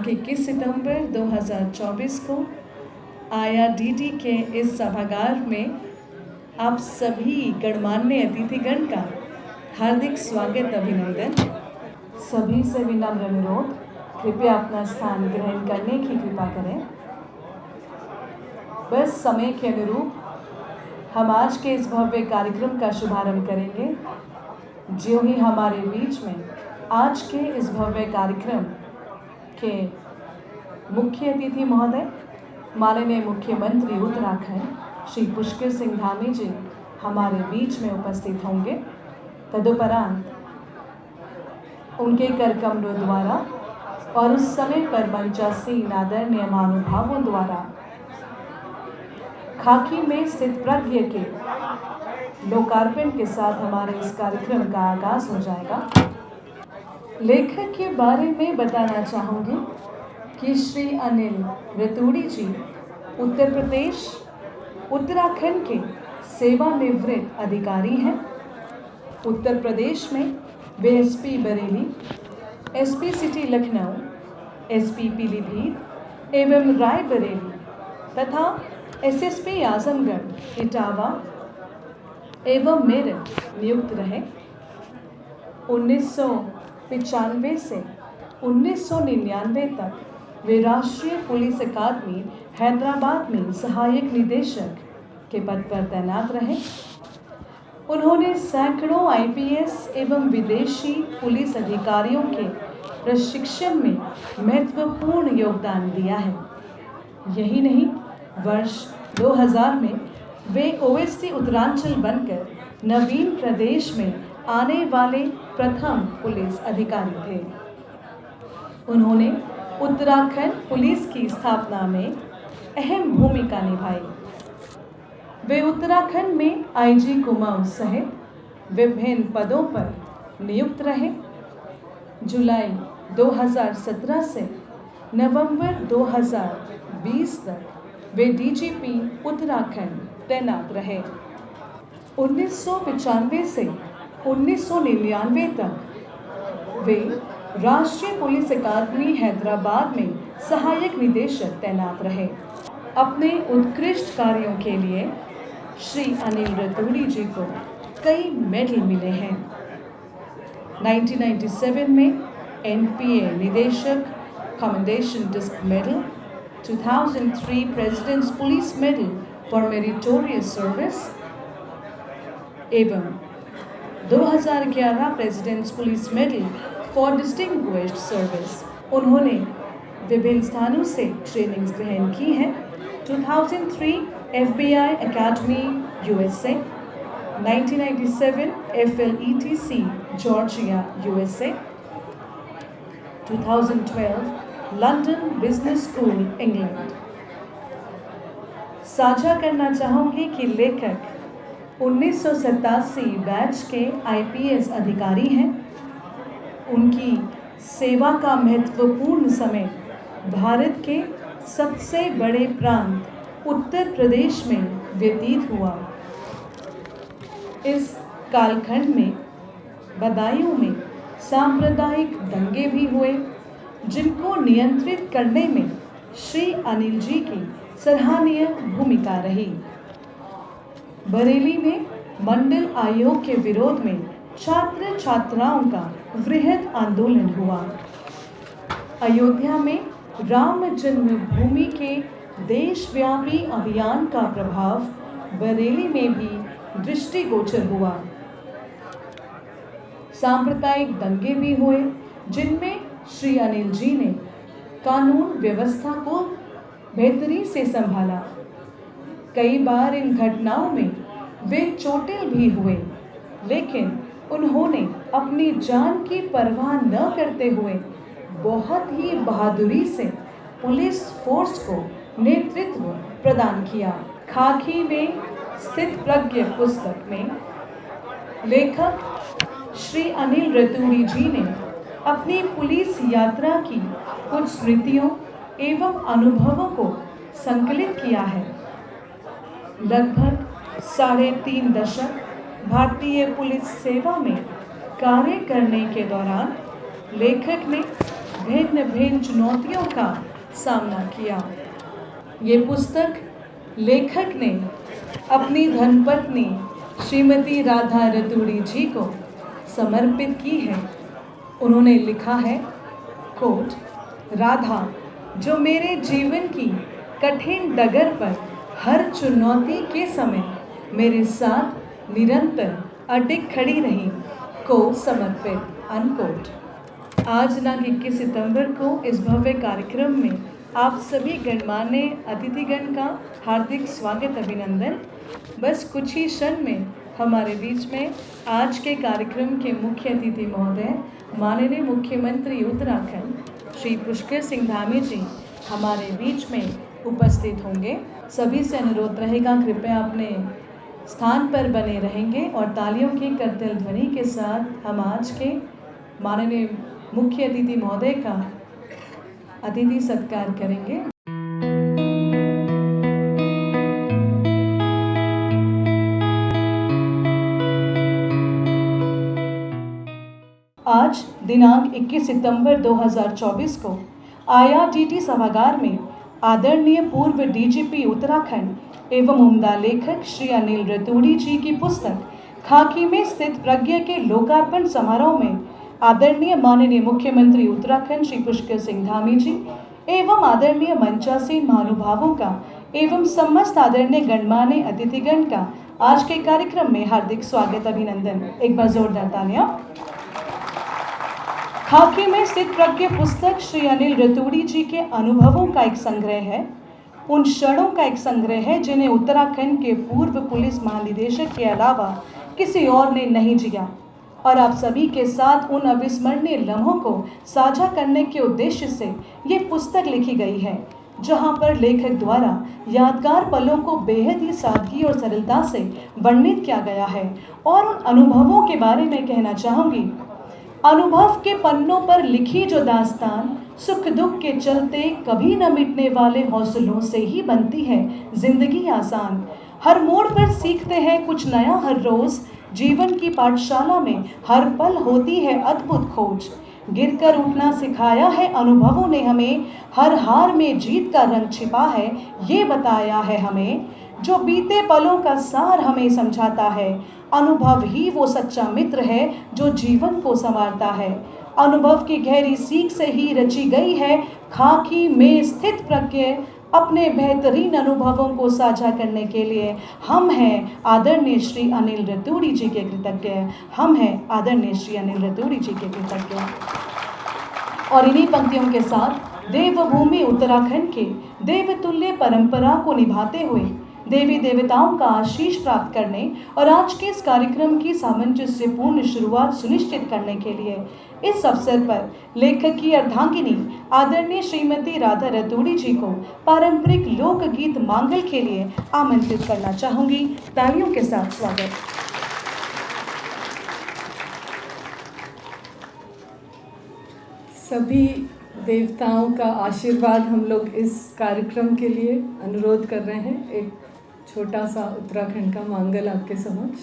दिनांक 21 सितंबर 2024 को IRDT के इस सभागार में आप सभी गणमान्य अतिथिगण का हार्दिक स्वागत अभिनंदन। सभी से विनम्र अनुरोध, कृपया अपना स्थान ग्रहण करने की कृपा करें। बस समय के अनुरूप हम आज के इस भव्य कार्यक्रम का शुभारंभ करेंगे। ज्यों ही हमारे बीच में आज के इस भव्य कार्यक्रम के मुख्य अतिथि महोदय माननीय मुख्यमंत्री उत्तराखंड श्री पुष्कर सिंह धामी जी हमारे बीच में उपस्थित होंगे, तदुपरांत उनके कर कमलों द्वारा और उस समय पर मंचासीन आदरणीय महानुभावों द्वारा खाकी में स्थित प्रज्ञ के लोकार्पण के साथ हमारे इस कार्यक्रम का आगाज हो जाएगा। लेखक के बारे में बताना चाहूँगी कि श्री अनिल रतूड़ी जी उत्तर प्रदेश उत्तराखंड के सेवानिवृत्त अधिकारी हैं। उत्तर प्रदेश में वे SP Bareilly, SP city Lucknow, SP Pilibhit एवं रायबरेली तथा SSP आजमगढ़, इटावा एवं मेरठ नियुक्त रहे। 1995 से 1999 तक वे राष्ट्रीय पुलिस अकादमी हैदराबाद में सहायक निदेशक के पद पर तैनात रहे। उन्होंने सैकड़ों IPS एवं विदेशी पुलिस अधिकारियों के प्रशिक्षण में महत्वपूर्ण योगदान दिया है। यही नहीं, वर्ष 2000 में वे OSD उत्तरांचल बनकर नवीन प्रदेश में आने वाले प्रथम पुलिस अधिकारी थे। उन्होंने उत्तराखंड पुलिस की स्थापना में अहम भूमिका निभाई। वे उत्तराखंड में IG कुमाऊं सहित विभिन्न पदों पर नियुक्त रहे। जुलाई 2017 से नवंबर 2020 तक वे DGP उत्तराखंड तैनात रहे। 1995 से 1999 तक वे राष्ट्रीय पुलिस अकादमी हैदराबाद में सहायक निदेशक तैनात रहे। अपने उत्कृष्ट कार्यों के लिए श्री अनिल रतूड़ी जी को कई मेडल मिले हैं। 1997 में NPA निदेशक commendation disc medal, 2003 president's police medal for meritorious service एवं 2011 president's police medal for distinguished service. उन्होंने विभिन्न स्थानों से ट्रेनिंग्स ग्रहण की हैं। 2003 FBI academy USA, 1997 FLETC Georgia USA, 2012 London business school England. साझा करना चाहूँगी कि लेखक 1987 बैच के IPS अधिकारी हैं। उनकी सेवा का महत्वपूर्ण समय भारत के सबसे बड़े प्रांत उत्तर प्रदेश में व्यतीत हुआ। इस कालखंड में बदायूं में सांप्रदायिक दंगे भी हुए, जिनको नियंत्रित करने में श्री अनिल जी की सराहनीय भूमिका रही। बरेली में मंडल आयोग के विरोध में छात्र छात्राओं का वृहद आंदोलन हुआ। अयोध्या में राम जन्मभूमि के देशव्यापी अभियान का प्रभाव बरेली में भी दृष्टिगोचर हुआ। सांप्रदायिक दंगे भी हुए, जिनमें श्री अनिल जी ने कानून व्यवस्था को बेहतरी से संभाला। कई बार इन घटनाओं में वे चोटिल भी हुए, लेकिन उन्होंने अपनी जान की परवाह न करते हुए बहुत ही बहादुरी से पुलिस फोर्स को नेतृत्व प्रदान किया। खाकी में स्थित प्रज्ञ पुस्तक में लेखक श्री अनिल रतूड़ी जी ने अपनी पुलिस यात्रा की कुछ स्मृतियों एवं अनुभवों को संकलित किया है। लगभग 3.5 दशक भारतीय पुलिस सेवा में कार्य करने के दौरान लेखक ने भिन्न भिन्न चुनौतियों का सामना किया। ये पुस्तक लेखक ने अपनी धर्मपत्नी श्रीमती राधा रतूड़ी जी को समर्पित की है। उन्होंने लिखा है, कोट, राधा जो मेरे जीवन की कठिन डगर पर हर चुनौती के समय मेरे साथ निरंतर अडिग खड़ी रही को समर्पित, अनकोट। आज दिनांक 21 सितंबर को इस भव्य कार्यक्रम में आप सभी गणमान्य अतिथिगण का हार्दिक स्वागत, अभिनंदन। बस कुछ ही क्षण में हमारे बीच में आज के कार्यक्रम के मुख्य अतिथि महोदय माननीय मुख्यमंत्री उत्तराखंड श्री पुष्कर सिंह धामी जी हमारे बीच में उपस्थित होंगे। सभी से अनुरोध रहेगा, कृपया अपने स्थान पर बने रहेंगे और तालियों की करतल ध्वनि के साथ हम आज के माननीय मुख्य अतिथि महोदय का अतिथि सत्कार करेंगे। आज दिनांक 21 सितंबर 2024 को IRTT सभागार में आदरणीय पूर्व DGP उत्तराखंड एवं उम्दा लेखक श्री अनिल रतूड़ी जी की पुस्तक खाकी में स्थित प्रज्ञा के लोकार्पण समारोह में आदरणीय माननीय मुख्यमंत्री उत्तराखंड श्री पुष्कर सिंह धामी जी एवं आदरणीय मंचासीन महानुभावों का एवं समस्त आदरणीय गणमान्य अतिथिगण का आज के कार्यक्रम में हार्दिक स्वागत, अभिनंदन। एक बार जोरदार तालियां। खाकी में स्थित प्रज्ञा पुस्तक श्री अनिल रतूड़ी जी के अनुभवों का एक संग्रह है, उन क्षणों का एक संग्रह है जिन्हें उत्तराखंड के पूर्व पुलिस महानिदेशक के अलावा किसी और ने नहीं जिया, और आप सभी के साथ उन अविस्मरणीय लम्हों को साझा करने के उद्देश्य से ये पुस्तक लिखी गई है, जहां पर लेखक द्वारा यादगार पलों को बेहद ही सादगी और सरलता से वर्णित किया गया है। और उन अनुभवों के बारे में कहना चाहूँगी, अनुभव के पन्नों पर लिखी जो दास्तान सुख दुख के चलते कभी न मिटने वाले हौसलों से ही बनती है जिंदगी आसान। हर मोड़ पर सीखते हैं कुछ नया हर रोज, जीवन की पाठशाला में हर पल होती है अद्भुत खोज। गिरकर उठना सिखाया है अनुभवों ने हमें, हर हार में जीत का रंग छिपा है ये बताया है हमें। जो बीते पलों का सार हमें समझाता है, अनुभव ही वो सच्चा मित्र है जो जीवन को संवारता है। अनुभव की गहरी सीख से ही रची गई है खाकी में स्थित प्रज्ञा। अपने बेहतरीन अनुभवों को साझा करने के लिए हम हैं आदरणीय श्री अनिल रतूड़ी जी के कृतज्ञ। हम हैं आदरणीय श्री अनिल रतूड़ी जी के कृतज्ञ। और इन्हीं पंक्तियों के साथ देवभूमि उत्तराखंड के देवतुल्य परंपरा को निभाते हुए देवी देवताओं का आशीष प्राप्त करने और आज के इस कार्यक्रम की सामंजस्यपूर्ण शुरुआत सुनिश्चित करने के लिए इस अवसर पर लेखक की अर्धांगिनी आदरणीय श्रीमती राधा रतूड़ी जी को पारंपरिक लोकगीत मांगल के लिए आमंत्रित करना चाहूंगी। तालियों के साथ स्वागत। सभी देवताओं का आशीर्वाद हम लोग इस कार्यक्रम के लिए अनुरोध कर रहे हैं। एक छोटा सा उत्तराखंड का मांगल आपके समक्ष।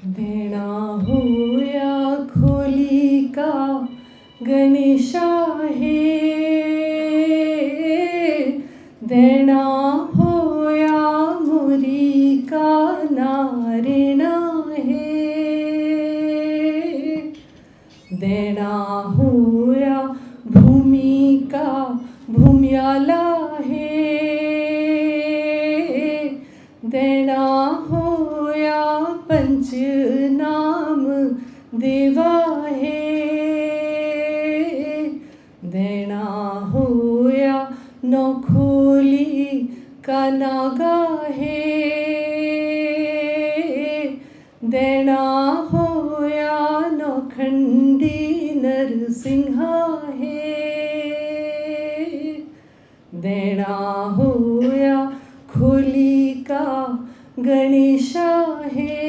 देना हो या खोली का गणेशा है, देना हो या मुरी का नारिना है, देना हो या भूमि का भूमियाला है, देना हो या पंच नाम देवा है, देना हो या नौखोली का नागा है, देना हो या नौखंडी नरसिंहा है, देना हो या खोली का गणेशा है,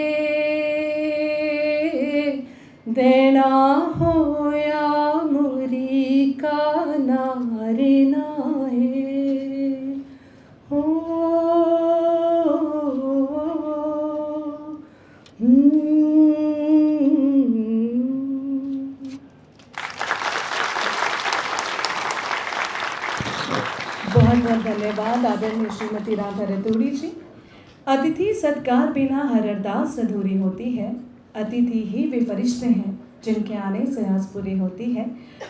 देना हो या मुरी का नारिना है। हो बहुत बहुत धन्यवाद आदरणीय श्रीमती राधा रतूड़ी जी। अतिथि सत्कार बिना हर अरदास अधूरी होती है। अतिथि ही वे फरिश्ते हैं जिनके आने से आस पूरी होती है।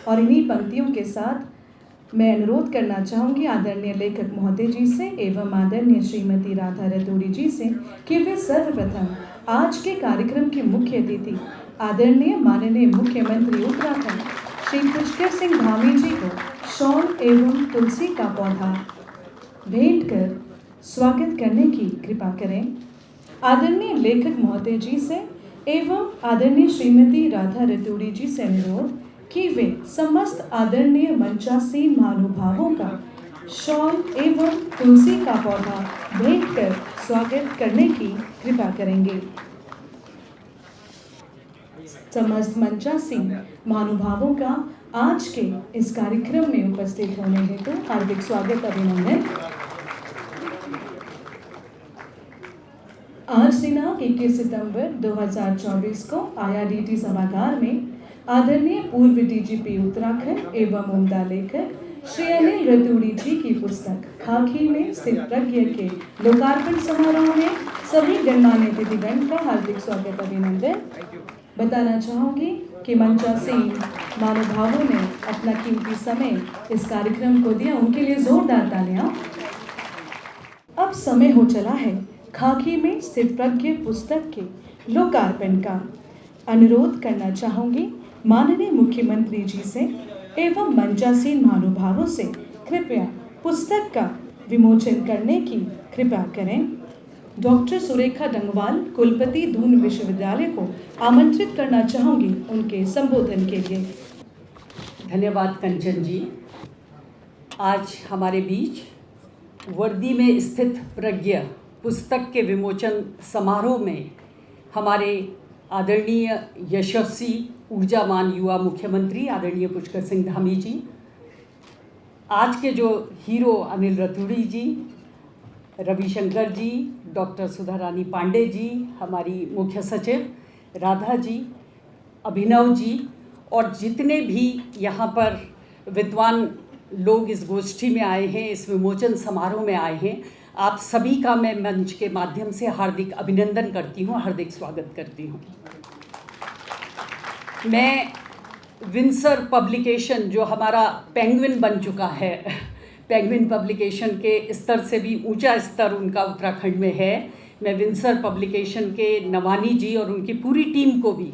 और इन्हीं पंक्तियों के साथ मैं अनुरोध करना चाहूँगी आदरणीय लेखक महोदय जी से एवं आदरणीय श्रीमती राधा रतूड़ी जी से कि वे सर्वप्रथम आज के कार्यक्रम के मुख्य अतिथि आदरणीय माननीय मुख्यमंत्री उत्तराखंड श्री पुष्कर सिंह धामी जी को शॉल एवं तुलसी का पौधा भेंट कर स्वागत करने की कृपा करें। आदरणीय लेखक महोदय जी से एवं आदरणीय श्रीमती राधा रतूड़ी जी से अनुरोध कि वे समस्त आदरणीय मंचासीन महानुभावों का शॉल एवं तुलसी का पौधा भेंट कर स्वागत करने की कृपा करेंगे। समस्त मंचासीन महानुभावों का आज के इस कार्यक्रम में उपस्थित होने हेतु हार्दिक स्वागत अभिनंदन। आज दिनांक 21 सितंबर 2024 को IRDT सभागार में आदरणीय पूर्व DGP उत्तराखंड एवं उम्दा लेखक श्री अनिल रतूड़ी जी की पुस्तक खाकी में स्थित प्रज्ञ के लोकार्पण समारोह में सभी गणमान्य अतिथिगण का हार्दिक स्वागत अभिनंदन। बताना चाहूँगी कि मंचासीन महानुभावों ने अपना कीमती समय इस कार्यक्रम को दिया, उनके लिए जोरदार तालियां। अब समय हो चला है खाकी में स्थित प्रज्ञ पुस्तक के लोकार्पण का। अनुरोध करना चाहूँगी माननीय मुख्यमंत्री जी से एवं मंचासीन महानुभावों से कृपया पुस्तक का विमोचन करने की कृपा करें। डॉक्टर सुरेखा डंगवाल कुलपति दून विश्वविद्यालय को आमंत्रित करना चाहूँगी उनके संबोधन के लिए। धन्यवाद कंचन जी। आज हमारे बीच वर्दी में स्थित प्रज्ञ पुस्तक के विमोचन समारोह में हमारे आदरणीय यशस्वी ऊर्जावान युवा मुख्यमंत्री आदरणीय पुष्कर सिंह धामी जी, आज के जो हीरो अनिल रतूड़ी जी, रविशंकर जी, डॉक्टर सुधा रानी पांडे जी, हमारी मुख्य सचिव राधा जी, अभिनव जी और जितने भी यहाँ पर विद्वान लोग इस गोष्ठी में आए हैं, इस विमोचन समारोह में आए हैं, आप सभी का मैं मंच के माध्यम से हार्दिक अभिनंदन करती हूँ, हार्दिक स्वागत करती हूँ। मैं विंसर पब्लिकेशन जो हमारा पेंगुइन बन चुका है, पेंगुइन पब्लिकेशन के स्तर से भी ऊंचा स्तर उनका उत्तराखंड में है, मैं विंसर पब्लिकेशन के नवानी जी और उनकी पूरी टीम को भी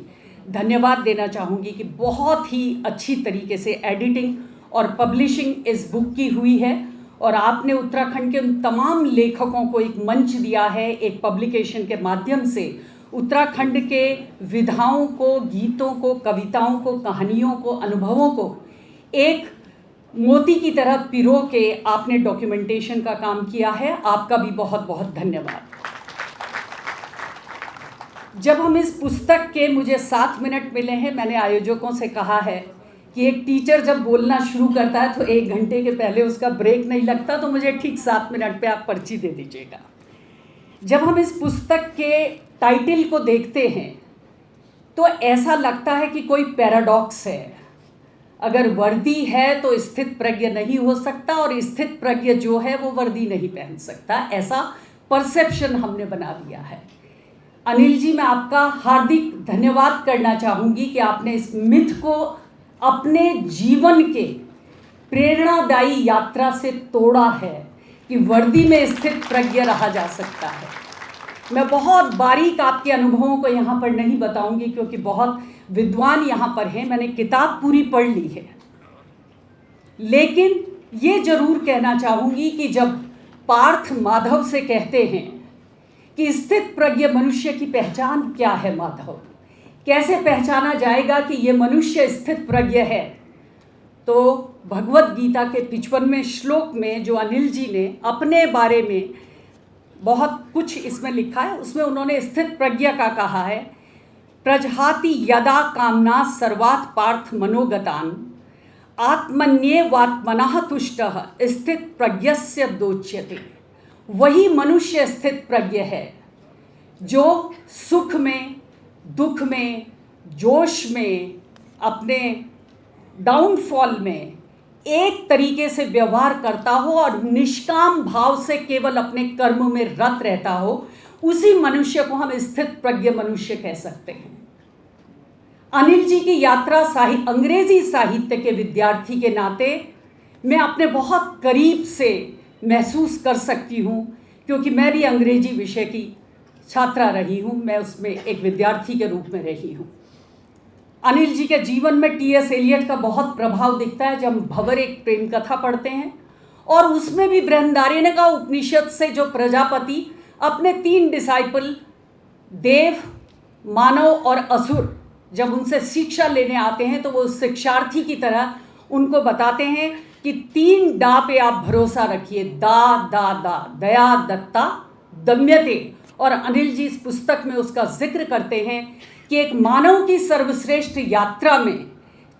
धन्यवाद देना चाहूँगी कि बहुत ही अच्छी तरीके से एडिटिंग और पब्लिशिंग इस बुक की हुई है और आपने उत्तराखंड के उन तमाम लेखकों को एक मंच दिया है, एक पब्लिकेशन के माध्यम से उत्तराखंड के विधाओं को, गीतों को, कविताओं को, कहानियों को, अनुभवों को एक मोती की तरह पिरो के आपने डॉक्यूमेंटेशन का काम किया है। आपका भी बहुत बहुत धन्यवाद। जब हम इस पुस्तक के मुझे 7 मिनट मिले हैं, मैंने आयोजकों से कहा है कि एक टीचर जब बोलना शुरू करता है तो 1 घंटे के पहले उसका ब्रेक नहीं लगता, तो मुझे ठीक 7 मिनट पे आप पर्ची दे दीजिएगा। जब हम इस पुस्तक के टाइटल को देखते हैं तो ऐसा लगता है कि कोई पैराडॉक्स है। अगर वर्दी है तो स्थित प्रज्ञ नहीं हो सकता और स्थित प्रज्ञ जो है वो वर्दी नहीं पहन सकता, ऐसा परसेप्शन हमने बना दिया है। अनिल जी, मैं आपका हार्दिक धन्यवाद करना चाहूँगी कि आपने इस मिथ को अपने जीवन के प्रेरणादायी यात्रा से तोड़ा है कि वर्दी में स्थित प्रज्ञ रहा जा सकता है। मैं बहुत बारीक आपके अनुभवों को यहाँ पर नहीं बताऊंगी क्योंकि बहुत विद्वान यहाँ पर हैं, मैंने किताब पूरी पढ़ ली है, लेकिन ये जरूर कहना चाहूँगी कि जब पार्थ माधव से कहते हैं कि स्थित प्रज्ञ मनुष्य की पहचान क्या है, माधव कैसे पहचाना जाएगा कि ये मनुष्य स्थित प्रज्ञ है, तो भगवत गीता के 55वें श्लोक में जो अनिल जी ने अपने बारे में बहुत कुछ इसमें लिखा है, उसमें उन्होंने स्थित प्रज्ञ का कहा है, प्रजहाति यदा कामना सर्वात् पार्थ मनोगतान आत्मन्येवात्मनः तुष्टः स्थित प्रज्ञस्य दोच्यते। वही मनुष्य स्थित प्रज्ञ है जो सुख में, दुख में, जोश में, अपने डाउनफॉल में एक तरीके से व्यवहार करता हो और निष्काम भाव से केवल अपने कर्म में रत रहता हो, उसी मनुष्य को हम स्थित प्रज्ञ मनुष्य कह सकते हैं। अनिल जी की यात्रा अंग्रेजी साहित्य के विद्यार्थी के नाते मैं अपने बहुत करीब से महसूस कर सकती हूँ, क्योंकि मैं भी अंग्रेजी विषय की छात्रा रही हूँ, मैं उसमें एक विद्यार्थी के रूप में रही हूँ। अनिल जी के जीवन में टी.एस. एलियट का बहुत प्रभाव दिखता है। जब हम भंवर एक प्रेम कथा पढ़ते हैं और उसमें भी बृहदारण्यका उपनिषद से जो प्रजापति अपने 3 डिसाइपल देव, मानव और असुर जब उनसे शिक्षा लेने आते हैं तो वो शिक्षार्थी की तरह उनको बताते हैं कि 3 डा पे आप भरोसा रखिए, दा दा दा, दया दत्ता दम्यते। और अनिल जी इस पुस्तक में उसका जिक्र करते हैं कि एक मानव की सर्वश्रेष्ठ यात्रा में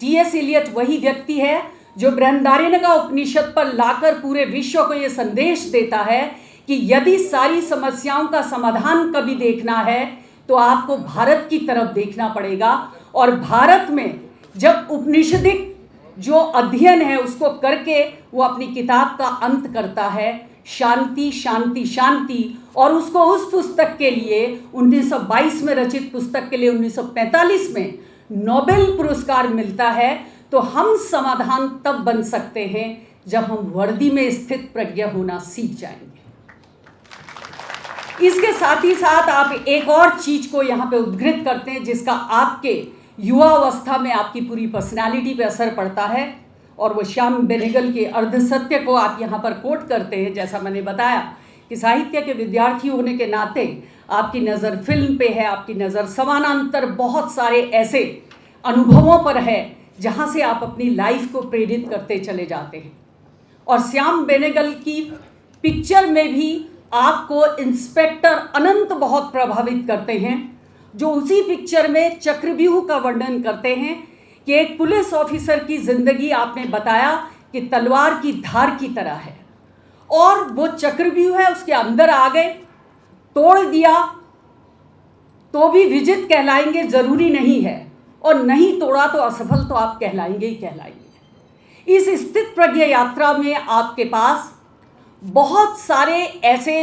टी.एस. एलियट वही व्यक्ति है जो बृहदारण्यका उपनिषद पर लाकर पूरे विश्व को ये संदेश देता है कि यदि सारी समस्याओं का समाधान कभी देखना है तो आपको भारत की तरफ देखना पड़ेगा। और भारत में जब उपनिषदिक जो अध्ययन है उसको करके वो अपनी किताब का अंत करता है, शांति शांति शांति। और उसको उस पुस्तक के लिए 1922 में रचित पुस्तक के लिए 1945 में नोबेल पुरस्कार मिलता है। तो हम समाधान तब बन सकते हैं जब हम वर्दी में स्थित प्रज्ञ होना सीख जाएंगे। इसके साथ ही साथ आप एक और चीज को यहाँ पे उद्धृत करते हैं जिसका आपके युवा अवस्था में आपकी पूरी पर्सनालिटी पे असर पड़ता है, और वो श्याम बेनेगल के अर्धसत्य को आप यहाँ पर कोट करते हैं। जैसा मैंने बताया कि साहित्य के विद्यार्थी होने के नाते आपकी नज़र फिल्म पे है, आपकी नज़र समानांतर बहुत सारे ऐसे अनुभवों पर है जहाँ से आप अपनी लाइफ को प्रेरित करते चले जाते हैं। और श्याम बेनेगल की पिक्चर में भी आपको इंस्पेक्टर अनंत बहुत प्रभावित करते हैं, जो उसी पिक्चर में चक्रव्यूह का वर्णन करते हैं कि एक पुलिस ऑफिसर की जिंदगी आपने बताया कि तलवार की धार की तरह है, और वो चक्रव्यूह है उसके अंदर आ गए, तोड़ दिया तो भी विजित कहलाएंगे जरूरी नहीं है, और नहीं तोड़ा तो असफल तो आप कहलाएंगे ही कहलाएंगे। इस स्थित प्रज्ञ यात्रा में आपके पास बहुत सारे ऐसे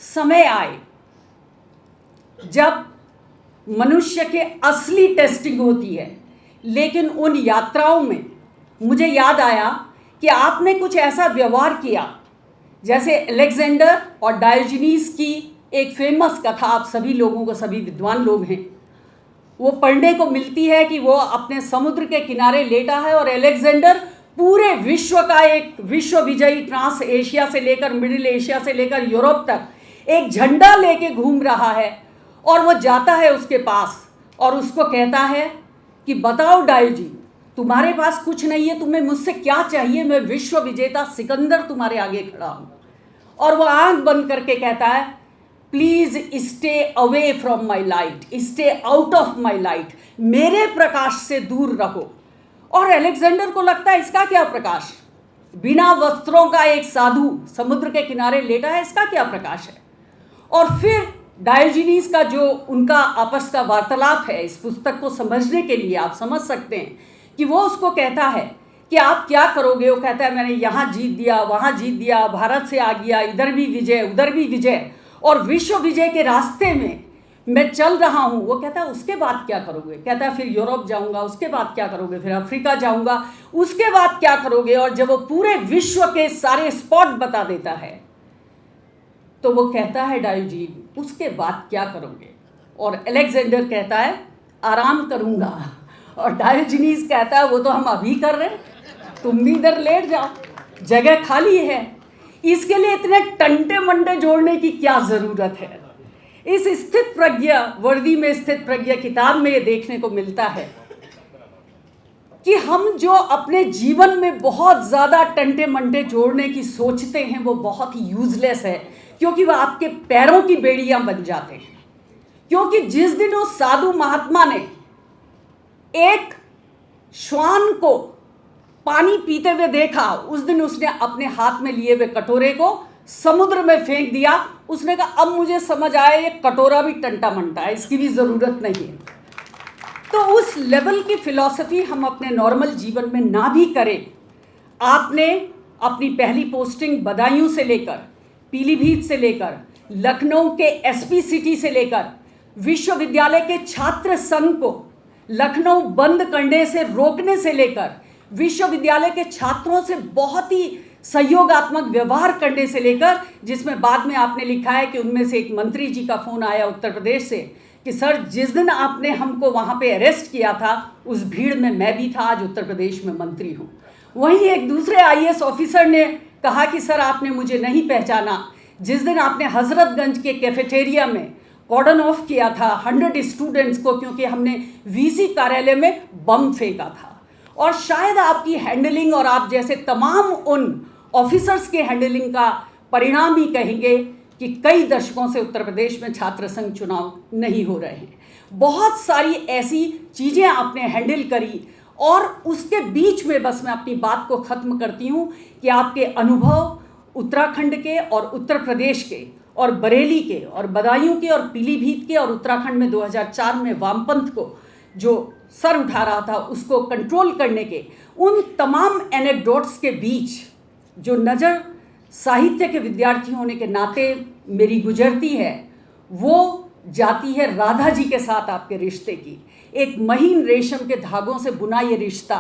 समय आए जब मनुष्य के असली टेस्टिंग होती है, लेकिन उन यात्राओं में मुझे याद आया कि आपने कुछ ऐसा व्यवहार किया जैसे अलेक्जेंडर और डायोजनीस की एक फेमस कथा आप सभी लोगों को, सभी विद्वान लोग हैं, वो पढ़ने को मिलती है कि वो अपने समुद्र के किनारे लेटा है और अलेक्जेंडर पूरे विश्व का एक विश्व विजयी, ट्रांस एशिया से लेकर मिडिल एशिया से लेकर यूरोप तक एक झंडा लेके घूम रहा है। और वो जाता है उसके पास और उसको कहता है कि बताओ डायोजी, तुम्हारे पास कुछ नहीं है, तुम्हें मुझसे क्या चाहिए, मैं विश्व विजेता सिकंदर तुम्हारे आगे खड़ा हूँ। और वो आंख बंद करके कहता है please stay away from my light, stay out of my light, मेरे प्रकाश से दूर रहो। और अलेक्जेंडर को लगता है इसका क्या प्रकाश, बिना वस्त्रों का एक साधु समुद्र के किनारे लेटा है, इसका क्या प्रकाश है। और फिर डायोजनीस का जो उनका आपस का वार्तालाप है, इस पुस्तक को समझने के लिए आप समझ सकते हैं कि वो उसको कहता है कि आप क्या करोगे। वो कहता है मैंने यहाँ जीत दिया, वहाँ जीत दिया, भारत से आ गया, इधर भी विजय उधर भी विजय, और विश्व विजय के रास्ते में मैं चल रहा हूँ। वो कहता है उसके बाद क्या करोगे। कहता है फिर यूरोप जाऊँगा, उसके बाद क्या करोगे, फिर अफ्रीका जाऊँगा, उसके बाद क्या करोगे। और जब वो पूरे विश्व के सारे स्पॉट बता देता है तो वो कहता है डायोजीन उसके बाद क्या करोगे। और अलेक्जेंडर कहता है आराम करूँगा। और डायोजनीस कहता है वो तो हम अभी कर रहे हैं, तुम भी इधर लेट जाओ, जगह खाली है। इसके लिए इतने टंटे मंडे जोड़ने की क्या ज़रूरत है। इस स्थित प्रज्ञ वर्दी में स्थित प्रज्ञ किताब में ये देखने को मिलता है कि हम जो अपने जीवन में बहुत ज़्यादा टंटे मंडे जोड़ने की सोचते हैं वो बहुत ही यूजलेस है, क्योंकि वह आपके पैरों की बेड़ियां बन जाते हैं। क्योंकि जिस दिन उस साधु महात्मा ने एक श्वान को पानी पीते हुए देखा, उस दिन उसने अपने हाथ में लिए हुए कटोरे को समुद्र में फेंक दिया। उसने कहा अब मुझे समझ आया ये कटोरा भी टंटा मंटा है, इसकी भी ज़रूरत नहीं है। तो उस लेवल की फिलॉसफी हम अपने नॉर्मल जीवन में ना भी करें, आपने अपनी पहली पोस्टिंग बदायूं से लेकर, पीलीभीत से लेकर, लखनऊ के एसपी सिटी से लेकर विश्वविद्यालय के छात्र संघ को लखनऊ बंद करने से रोकने से लेकर विश्वविद्यालय के छात्रों से बहुत ही सहयोगात्मक व्यवहार करने से लेकर, जिसमें बाद में आपने लिखा है कि उनमें से एक मंत्री जी का फ़ोन आया उत्तर प्रदेश से कि सर जिस दिन आपने हमको वहाँ पे अरेस्ट किया था उस भीड़ में मैं भी था, आज उत्तर प्रदेश में मंत्री हूँ। वहीं एक दूसरे आईएएस ऑफिसर ने कहा कि सर आपने मुझे नहीं पहचाना, जिस दिन आपने हजरतगंज के कैफेटेरिया में कॉर्डन ऑफ किया था 100 स्टूडेंट्स को, क्योंकि हमने वीसी कार्यालय में बम फेंका था। और शायद आपकी हैंडलिंग और आप जैसे तमाम उन ऑफिसर्स के हैंडलिंग का परिणाम ही कहेंगे कि कई दशकों से उत्तर प्रदेश में छात्र संघ चुनाव नहीं हो रहे हैं। बहुत सारी ऐसी चीज़ें आपने हैंडल करी और उसके बीच में बस मैं अपनी बात को ख़त्म करती हूँ कि आपके अनुभव उत्तराखंड के और उत्तर प्रदेश के और बरेली के और बदायूं के और पीलीभीत के और उत्तराखंड में 2004 में वामपंथ को जो सर उठा रहा था उसको कंट्रोल करने के उन तमाम एनेक्डोट्स के बीच जो नज़र साहित्य के विद्यार्थी होने के नाते मेरी गुजरती है, वो जाती है राधा जी के साथ आपके रिश्ते की। एक महीन रेशम के धागों से बुना ये रिश्ता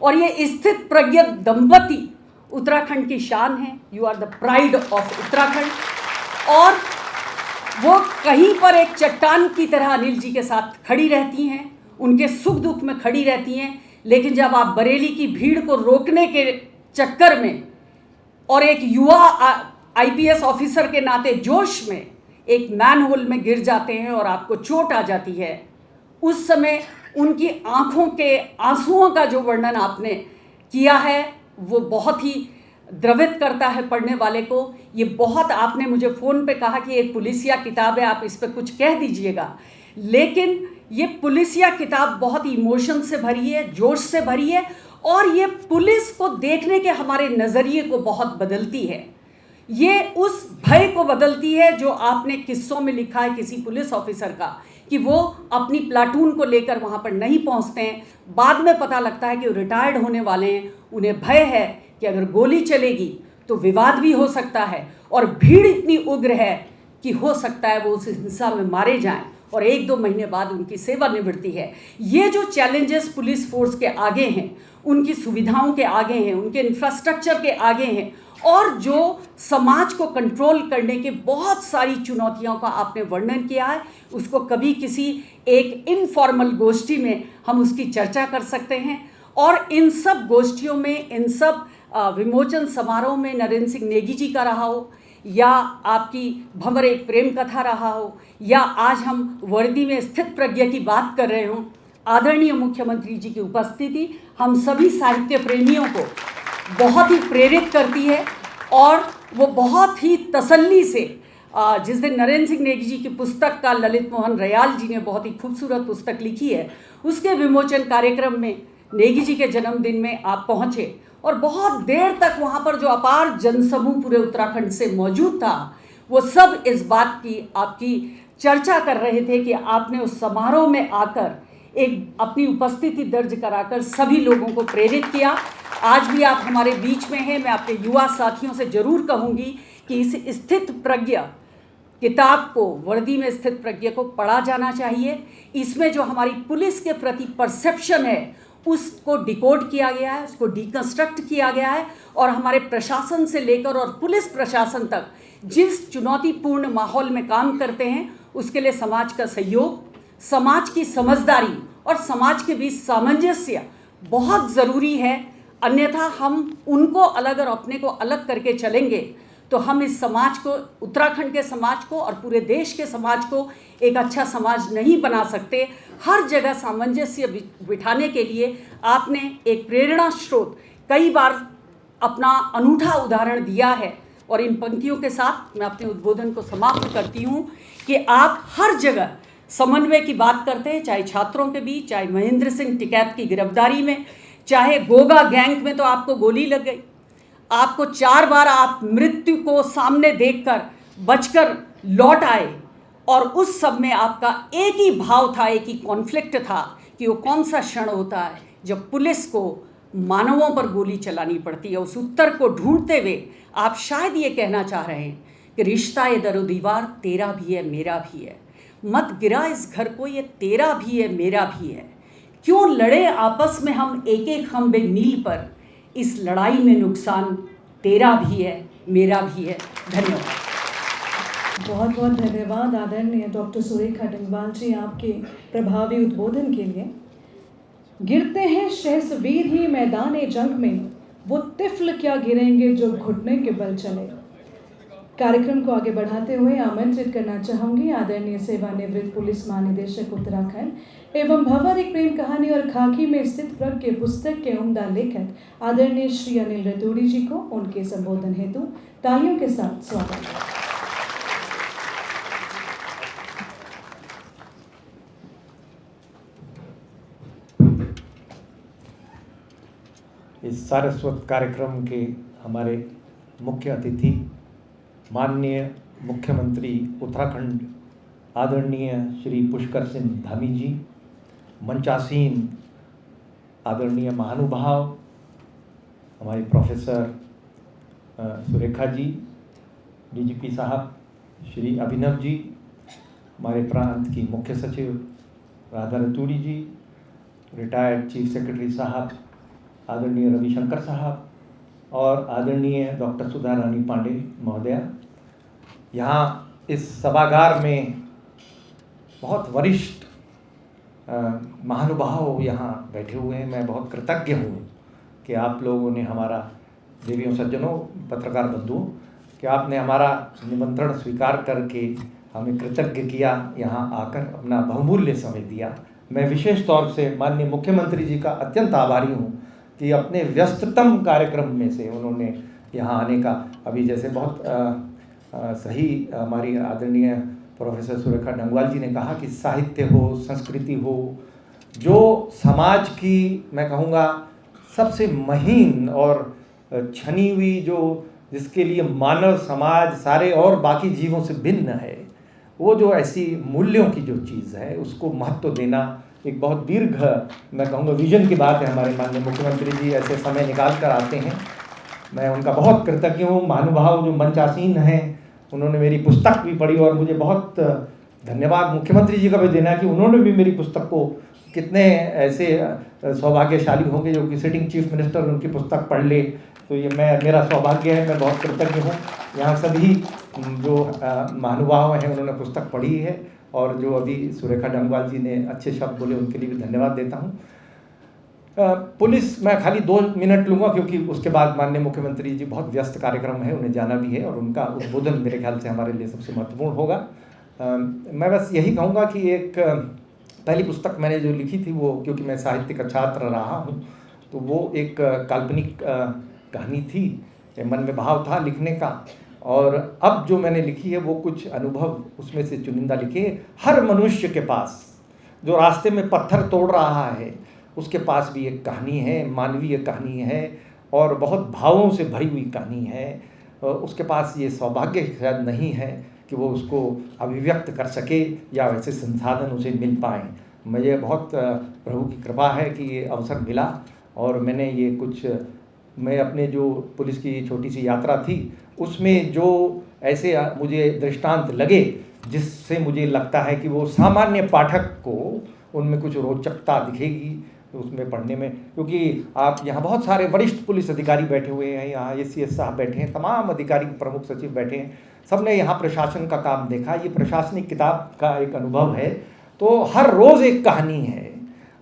और ये स्थित प्रज्ञ दंपति उत्तराखंड की शान है। You are the pride of Uttarakhand. और वो कहीं पर एक चट्टान की तरह अनिल जी के साथ खड़ी रहती हैं, उनके सुख दुख में खड़ी रहती हैं। लेकिन जब आप बरेली की भीड़ को रोकने के चक्कर में और एक युवा आईपीएस ऑफिसर के नाते जोश में एक मैनहोल में गिर जाते हैं और आपको चोट आ जाती है, उस समय उनकी आंखों के आंसुओं का जो वर्णन आपने किया है वो बहुत ही द्रवित करता है पढ़ने वाले को। ये बहुत, आपने मुझे फ़ोन पे कहा कि एक पुलिसिया किताब है, आप इस पर कुछ कह दीजिएगा, लेकिन ये पुलिसिया किताब बहुत इमोशन से भरी है, जोश से भरी है और ये पुलिस को देखने के हमारे नज़रिए को बहुत बदलती है। ये उस भय को बदलती है जो आपने किस्सों में लिखा है किसी पुलिस ऑफिसर का कि वो अपनी प्लाटून को लेकर वहाँ पर नहीं पहुँचते हैं। बाद में पता लगता है कि वो रिटायर्ड होने वाले हैं, उन्हें भय है कि अगर गोली चलेगी तो विवाद भी हो सकता है और भीड़ इतनी उग्र है कि हो सकता है वो उस हिंसा में मारे जाएं और 1-2 महीने बाद उनकी सेवानिवृत्ति है। ये जो चैलेंजेस पुलिस फोर्स के आगे हैं, उनकी सुविधाओं के आगे हैं, उनके इंफ्रास्ट्रक्चर के आगे हैं और जो समाज को कंट्रोल करने के बहुत सारी चुनौतियों का आपने वर्णन किया है, उसको कभी किसी एक इनफॉर्मल गोष्ठी में हम उसकी चर्चा कर सकते हैं। और इन सब गोष्ठियों में, इन सब विमोचन समारोह में नरेंद्र सिंह नेगी जी का रहा हो या आपकी भंवर एक प्रेम कथा रहा हो या आज हम वर्दी में स्थित प्रज्ञा की बात कर रहे हों, आदरणीय मुख्यमंत्री जी की उपस्थिति हम सभी साहित्य प्रेमियों को बहुत ही प्रेरित करती है और वो बहुत ही तसल्ली से जिस दिन नरेंद्र सिंह नेगी जी की पुस्तक का ललित मोहन रयाल जी ने बहुत ही खूबसूरत पुस्तक लिखी है, उसके विमोचन कार्यक्रम में नेगी जी के जन्मदिन में आप पहुँचे और बहुत देर तक वहाँ पर जो अपार जनसमूह पूरे उत्तराखंड से मौजूद था वो सब इस बात की आपकी चर्चा कर रहे थे कि आपने उस समारोह में आकर एक अपनी उपस्थिति दर्ज कराकर सभी लोगों को प्रेरित किया। आज भी आप हमारे बीच में हैं। मैं अपने युवा साथियों से ज़रूर कहूँगी कि इस स्थित प्रज्ञा किताब को, वर्दी में स्थित प्रज्ञा को पढ़ा जाना चाहिए। इसमें जो हमारी पुलिस के प्रति परसेप्शन है उसको डिकोड किया गया है, उसको डिकंस्ट्रक्ट किया गया है और हमारे प्रशासन से लेकर और पुलिस प्रशासन तक जिस चुनौतीपूर्ण माहौल में काम करते हैं उसके लिए समाज का सहयोग, समाज की समझदारी और समाज के बीच सामंजस्य बहुत ज़रूरी है। अन्यथा हम उनको अलग और अपने को अलग करके चलेंगे तो हम इस समाज को, उत्तराखंड के समाज को और पूरे देश के समाज को एक अच्छा समाज नहीं बना सकते। हर जगह सामंजस्य बिठाने के लिए आपने एक प्रेरणा स्रोत कई बार अपना अनूठा उदाहरण दिया है और इन पंक्तियों के साथ मैं अपने उद्बोधन को समाप्त करती हूँ कि आप हर जगह समन्वय की बात करते हैं, चाहे छात्रों के बीच, चाहे महेंद्र सिंह टिकैत की गिरफ्तारी में, चाहे गोगा गैंग में तो आपको गोली लग गई, आपको 4 बार आप मृत्यु को सामने देखकर बचकर लौट आए और उस सब में आपका एक ही भाव था, एक ही कॉन्फ्लिक्ट था कि वो कौन सा क्षण होता है जब पुलिस को मानवों पर गोली चलानी पड़ती है। उस उत्तर को ढूंढते हुए आप शायद ये कहना चाह रहे हैं कि रिश्ता ये दरो दीवार तेरा भी है मेरा भी है, मत गिरा इस घर को ये तेरा भी है मेरा भी है, क्यों लड़े आपस में हम एक एक खंबे मील पर, इस लड़ाई में नुकसान तेरा भी है मेरा भी है। धन्यवाद। बहुत बहुत धन्यवाद आदरणीय डॉक्टर सुरेखा डंगवाल जी आपके प्रभावी उद्बोधन के लिए। गिरते हैं शहसवीर ही मैदान जंग में, वो तिफल क्या गिरेंगे जो घुटने के बल चले। कार्यक्रम को आगे बढ़ाते हुए आमंत्रित करना चाहूंगी आदरणीय सेवानिवृत्त पुलिस महानिदेशक उत्तराखंड एवं भंवर एक प्रेम कहानी और खाकी में स्थित प्रग के पुस्तक के उम्दा लेखक आदरणीय श्री अनिल रतूड़ी जी को उनके संबोधन हेतु तालियों के साथ स्वागत। इस सारस्वत कार्यक्रम के हमारे मुख्य अतिथि माननीय मुख्यमंत्री उत्तराखंड आदरणीय श्री पुष्कर सिंह धामी जी, मंचासीन आदरणीय महानुभाव हमारे प्रोफेसर सुरेखा जी, डीजीपी साहब श्री अभिनव जी, हमारे प्रांत की मुख्य सचिव राधा रतूड़ी जी, रिटायर्ड चीफ सेक्रेटरी साहब आदरणीय रविशंकर साहब और आदरणीय डॉक्टर सुधा रानी पांडे महोदया, यहाँ इस सभागार में बहुत वरिष्ठ महानुभाव यहाँ बैठे हुए हैं। मैं बहुत कृतज्ञ हूँ कि आप लोगों ने हमारा, देवियों सज्जनों पत्रकार बंधुओं, कि आपने हमारा निमंत्रण स्वीकार करके हमें कृतज्ञ किया, यहाँ आकर अपना बहुमूल्य समय दिया। मैं विशेष तौर से माननीय मुख्यमंत्री जी का अत्यंत आभारी हूँ कि अपने व्यस्ततम कार्यक्रम में से उन्होंने यहाँ आने का, अभी जैसे बहुत सही हमारी आदरणीय प्रोफेसर सुरेखा डंगवाल जी ने कहा कि साहित्य हो, संस्कृति हो, जो समाज की मैं कहूँगा सबसे महीन और छनी हुई, जो जिसके लिए मानव समाज सारे और बाकी जीवों से भिन्न है, वो जो ऐसी मूल्यों की जो चीज़ है उसको महत्व देना एक बहुत दीर्घ मैं कहूँगा विजन की बात है। हमारे माननीय मुख्यमंत्री जी ऐसे समय निकाल कर आते हैं, मैं उनका बहुत कृतज्ञ हूँ। महानुभाव जो मंचासीन हैं, उन्होंने मेरी पुस्तक भी पढ़ी और मुझे बहुत धन्यवाद मुख्यमंत्री जी का भी देना कि उन्होंने भी मेरी पुस्तक को, कितने ऐसे सौभाग्यशाली होंगे जो कि सिटिंग चीफ मिनिस्टर उनकी पुस्तक पढ़ ले, तो ये मेरा सौभाग्य है। मैं बहुत कृतज्ञ हूँ। यहाँ सभी जो महानुभाव हैं उन्होंने पुस्तक पढ़ी है और जो अभी सुरेखा डंगवाल जी ने अच्छे शब्द बोले उनके लिए भी धन्यवाद देता हूँ। पुलिस मैं खाली 2 मिनट लूँगा क्योंकि उसके बाद माननीय मुख्यमंत्री जी बहुत व्यस्त कार्यक्रम है, उन्हें जाना भी है और उनका उद्बोधन मेरे ख्याल से हमारे लिए सबसे महत्वपूर्ण होगा। मैं बस यही कहूँगा कि एक पहली पुस्तक मैंने जो लिखी थी वो, क्योंकि मैं साहित्य का छात्र रहा हूँ, तो वो एक काल्पनिक कहानी थी, मन में भाव था लिखने का, और अब जो मैंने लिखी है वो कुछ अनुभव उसमें से चुनिंदा लिखे। हर मनुष्य के पास जो रास्ते में पत्थर तोड़ रहा है उसके पास भी एक कहानी है, मानवीय कहानी है और बहुत भावों से भरी हुई कहानी है। उसके पास ये सौभाग्य शायद नहीं है कि वो उसको अभिव्यक्त कर सके या वैसे संसाधन उसे मिल पाएँ। मुझे बहुत प्रभु की कृपा है कि ये अवसर मिला और मैंने ये कुछ, मैं अपने जो पुलिस की छोटी सी यात्रा थी उसमें जो ऐसे मुझे दृष्टांत लगे जिससे मुझे लगता है कि वो सामान्य पाठक को उनमें कुछ रोचकता दिखेगी उसमें पढ़ने में, क्योंकि आप यहाँ बहुत सारे वरिष्ठ पुलिस अधिकारी बैठे हुए हैं, यहाँ ACS साहब बैठे हैं, तमाम अधिकारी प्रमुख सचिव बैठे हैं, सबने यहाँ प्रशासन का काम देखा। ये प्रशासनिक किताब का एक अनुभव है, तो हर रोज़ एक कहानी है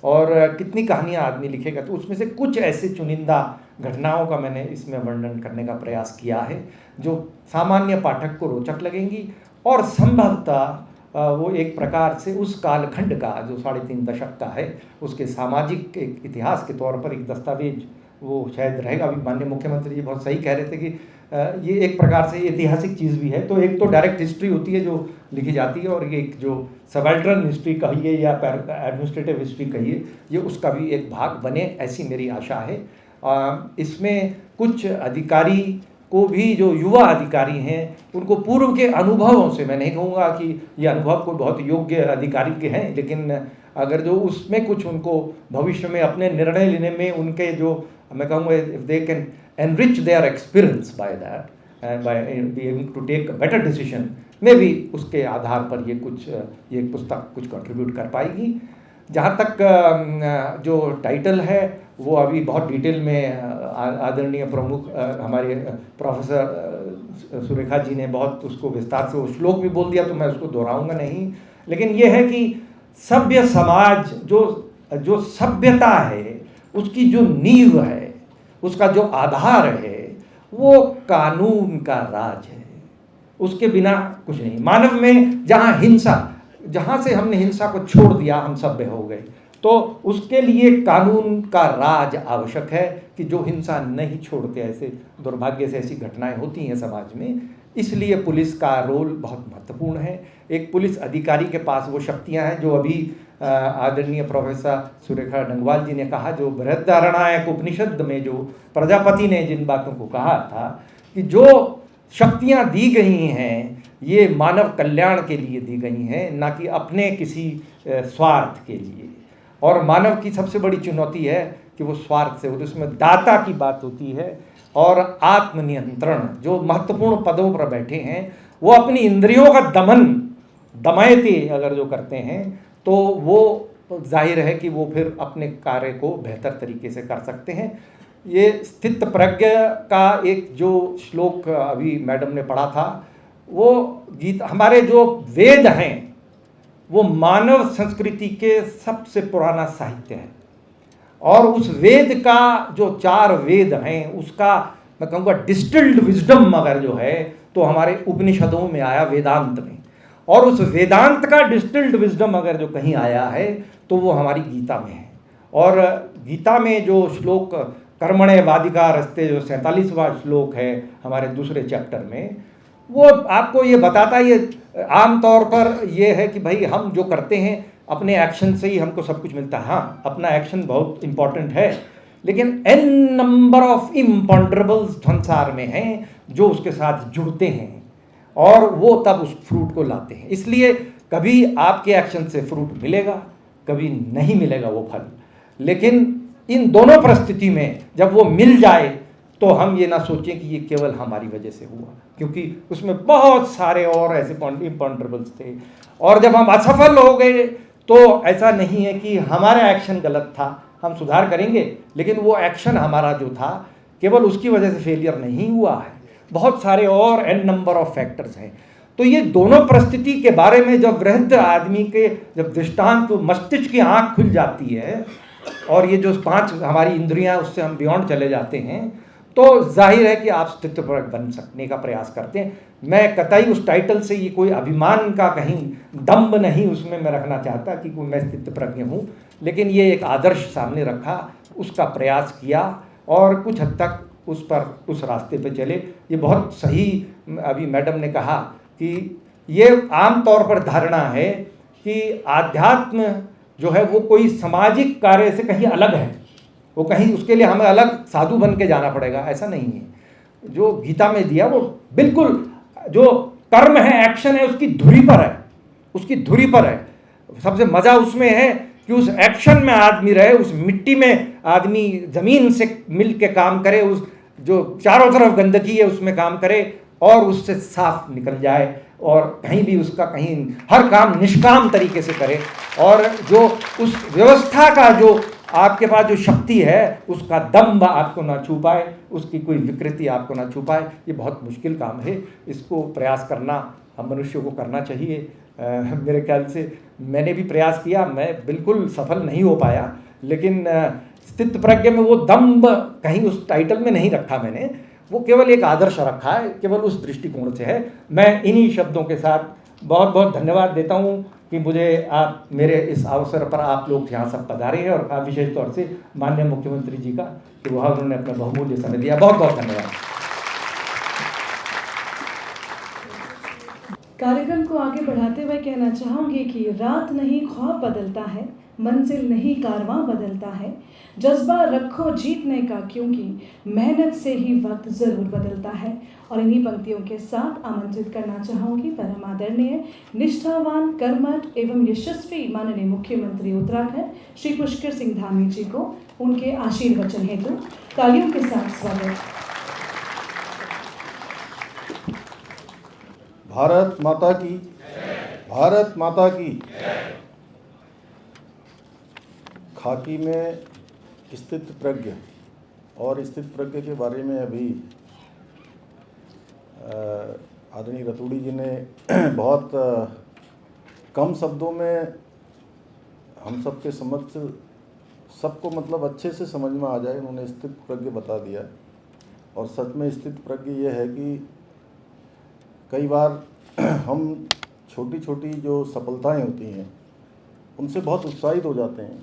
और कितनी कहानियाँ आदमी लिखेगा, तो उसमें से कुछ ऐसे चुनिंदा घटनाओं का मैंने इसमें वर्णन करने का प्रयास किया है जो सामान्य पाठक को रोचक लगेंगी और संभवतः वो एक प्रकार से उस कालखंड का जो 3.5 दशक का है उसके सामाजिक एक इतिहास के तौर पर एक दस्तावेज वो शायद रहेगा। अभी माननीय मुख्यमंत्री जी बहुत सही कह रहे थे कि ये एक प्रकार से ऐतिहासिक चीज़ भी है। तो एक तो डायरेक्ट हिस्ट्री होती है जो लिखी जाती है और एक जो सबल्टरन हिस्ट्री कहिए या एडमिनिस्ट्रेटिव हिस्ट्री कहिए, ये उसका भी एक भाग बने, ऐसी मेरी आशा है। इसमें कुछ अधिकारी को भी, जो युवा अधिकारी हैं, उनको पूर्व के अनुभवों से, मैं नहीं कहूँगा कि ये अनुभव को बहुत योग्य अधिकारी के हैं, लेकिन अगर जो उसमें कुछ उनको भविष्य में अपने निर्णय लेने में उनके जो मैं कहूँगा if they can enrich their experience by that and by being to take better decision, maybe उसके आधार पर ये पुस्तक कुछ कंट्रीब्यूट कर पाएगी। जहाँ तक जो टाइटल है वो अभी बहुत डिटेल में आदरणीय प्रमुख हमारे प्रोफेसर सुरेखा जी ने बहुत उसको विस्तार से वो श्लोक भी बोल दिया, तो मैं उसको दोहराऊंगा नहीं। लेकिन ये है कि सभ्य समाज जो सभ्यता है उसकी जो नींव है, उसका जो आधार है, वो कानून का राज है। उसके बिना कुछ नहीं। मानव में जहाँ से हमने हिंसा को छोड़ दिया, हम सभ्य हो गए। तो उसके लिए कानून का राज आवश्यक है कि जो हिंसा नहीं छोड़ते, ऐसे दुर्भाग्य से ऐसी घटनाएं होती हैं समाज में। इसलिए पुलिस का रोल बहुत महत्वपूर्ण है। एक पुलिस अधिकारी के पास वो शक्तियां हैं जो अभी आदरणीय प्रोफेसर सुरेखा डंगवाल जी ने कहा, जो बृहदारण्यक उपनिषद में जो प्रजापति ने जिन बातों को कहा था कि जो शक्तियां दी गई हैं ये मानव कल्याण के लिए दी गई हैं, ना कि अपने किसी स्वार्थ के लिए। और मानव की सबसे बड़ी चुनौती है कि वो स्वार्थ से, उसमें दाता की बात होती है और आत्मनियंत्रण। जो महत्वपूर्ण पदों पर बैठे हैं वो अपनी इंद्रियों का दमयते अगर जो करते हैं तो वो जाहिर है कि वो फिर अपने कार्य को बेहतर तरीके से कर सकते हैं। ये स्थित प्रज्ञ का एक जो श्लोक अभी मैडम ने पढ़ा था, वो हमारे जो वेद हैं वो मानव संस्कृति के सबसे पुराना साहित्य है। और उस वेद का जो 4 वेद हैं उसका मैं कहूँगा डिस्टिल्ड विजडम अगर जो है तो हमारे उपनिषदों में आया, वेदांत में। और उस वेदांत का डिस्टिल्ड विजडम अगर जो कहीं आया है तो वो हमारी गीता में है। और गीता में जो श्लोक कर्मण्येवाधिकारस्ते, जो 47वां श्लोक है हमारे दूसरे चैप्टर में, वो आपको ये बताता है, ये आमतौर पर ये है कि भाई हम जो करते हैं अपने एक्शन से ही हमको सब कुछ मिलता है। हाँ, अपना एक्शन बहुत इम्पॉर्टेंट है, लेकिन एन नंबर ऑफ इम्पॉन्डरेबल्स संसार में हैं जो उसके साथ जुड़ते हैं और वो तब उस फ्रूट को लाते हैं। इसलिए कभी आपके एक्शन से फ्रूट मिलेगा, कभी नहीं मिलेगा वो फल। लेकिन इन दोनों परिस्थिति में जब वो मिल जाए तो हम ये ना सोचें कि ये केवल हमारी वजह से हुआ, क्योंकि उसमें बहुत सारे और ऐसे इम्पॉन्डरेबल्स थे। और जब हम असफल हो गए तो ऐसा नहीं है कि हमारा एक्शन गलत था, हम सुधार करेंगे, लेकिन वो एक्शन हमारा जो था केवल उसकी वजह से फेलियर नहीं हुआ है, बहुत सारे और एन नंबर ऑफ फैक्टर्स हैं। तो ये दोनों परिस्थिति के बारे में जब वृद्ध आदमी के जब दृष्टांत, तो मस्तिष्क की आँख खुल जाती है और ये जो 5 हमारी इंद्रियां उससे हम बियॉन्ड चले जाते हैं, तो जाहिर है कि आप स्थितप्रज्ञ बन सकने का प्रयास करते हैं। मैं कतई उस टाइटल से ये कोई अभिमान का कहीं दम्भ नहीं उसमें मैं रखना चाहता कि कोई मैं स्थितप्रज्ञ हूँ, लेकिन ये एक आदर्श सामने रखा, उसका प्रयास किया और कुछ हद तक उस रास्ते पे चले। ये बहुत सही अभी मैडम ने कहा कि ये आम तौर पर धारणा है कि आध्यात्म जो है वो कोई सामाजिक कार्य से कहीं अलग है, वो कहीं उसके लिए हमें अलग साधु बन के जाना पड़ेगा, ऐसा नहीं है। जो गीता में दिया वो बिल्कुल जो कर्म है, एक्शन है, उसकी धुरी पर है, उसकी धुरी पर है। सबसे मज़ा उसमें है कि उस एक्शन में आदमी रहे, उस मिट्टी में आदमी ज़मीन से मिल के काम करे, उस जो चारों तरफ गंदगी है उसमें काम करे और उससे साफ निकल जाए और कहीं भी उसका कहीं हर काम निष्काम तरीके से करे। और जो उस व्यवस्था का जो आपके पास जो शक्ति है उसका दम्भ आपको ना छू पाए, उसकी कोई विकृति आपको ना छू पाए, ये बहुत मुश्किल काम है। इसको प्रयास करना हम मनुष्यों को करना चाहिए। मेरे ख्याल से मैंने भी प्रयास किया, मैं बिल्कुल सफल नहीं हो पाया, लेकिन स्थित प्रज्ञ में वो दम्भ कहीं उस टाइटल में नहीं रखा मैंने, वो केवल एक आदर्श रखा है, केवल उस दृष्टिकोण से है। मैं इन्हीं शब्दों के साथ बहुत बहुत धन्यवाद देता हूँ कि मुझे आप मेरे इस अवसर पर आप लोग यहाँ सब पधारे हैं, और विशेष तौर से माननीय मुख्यमंत्री जी का कि वह उन्होंने अपना बहुमूल्य समय दिया। बहुत बहुत धन्यवाद। कार्यक्रम को आगे बढ़ाते हुए कहना चाहूँगी कि रात नहीं ख्वाब बदलता है, मंजिल नहीं कारवां बदलता है। जज्बा रखो जीतने का, क्योंकि मेहनत से ही वक्त ज़रूर बदलता है। और इन्हीं पंक्तियों के साथ आमंत्रित करना चाहूँगी परम आदरणीय, निष्ठावान, कर्मठ एवं यशस्वी माननीय मुख्यमंत्री उत्तराखंड श्री पुष्कर सिंह धामी जी को उनके आशीर्वचन हेतु तालियों के साथ स्वागत। भारत माता की, भारत माता की। खाकी में स्थित प्रज्ञ और स्थित प्रज्ञ के बारे में अभी आदरणीय रतूड़ी जी ने बहुत कम शब्दों में हम सबके समक्ष सबको मतलब अच्छे से समझ में आ जाए उन्होंने स्थित प्रज्ञ बता दिया। और सच में स्थित प्रज्ञ ये है कि कई बार हम छोटी छोटी जो सफलताएं होती हैं उनसे बहुत उत्साहित हो जाते हैं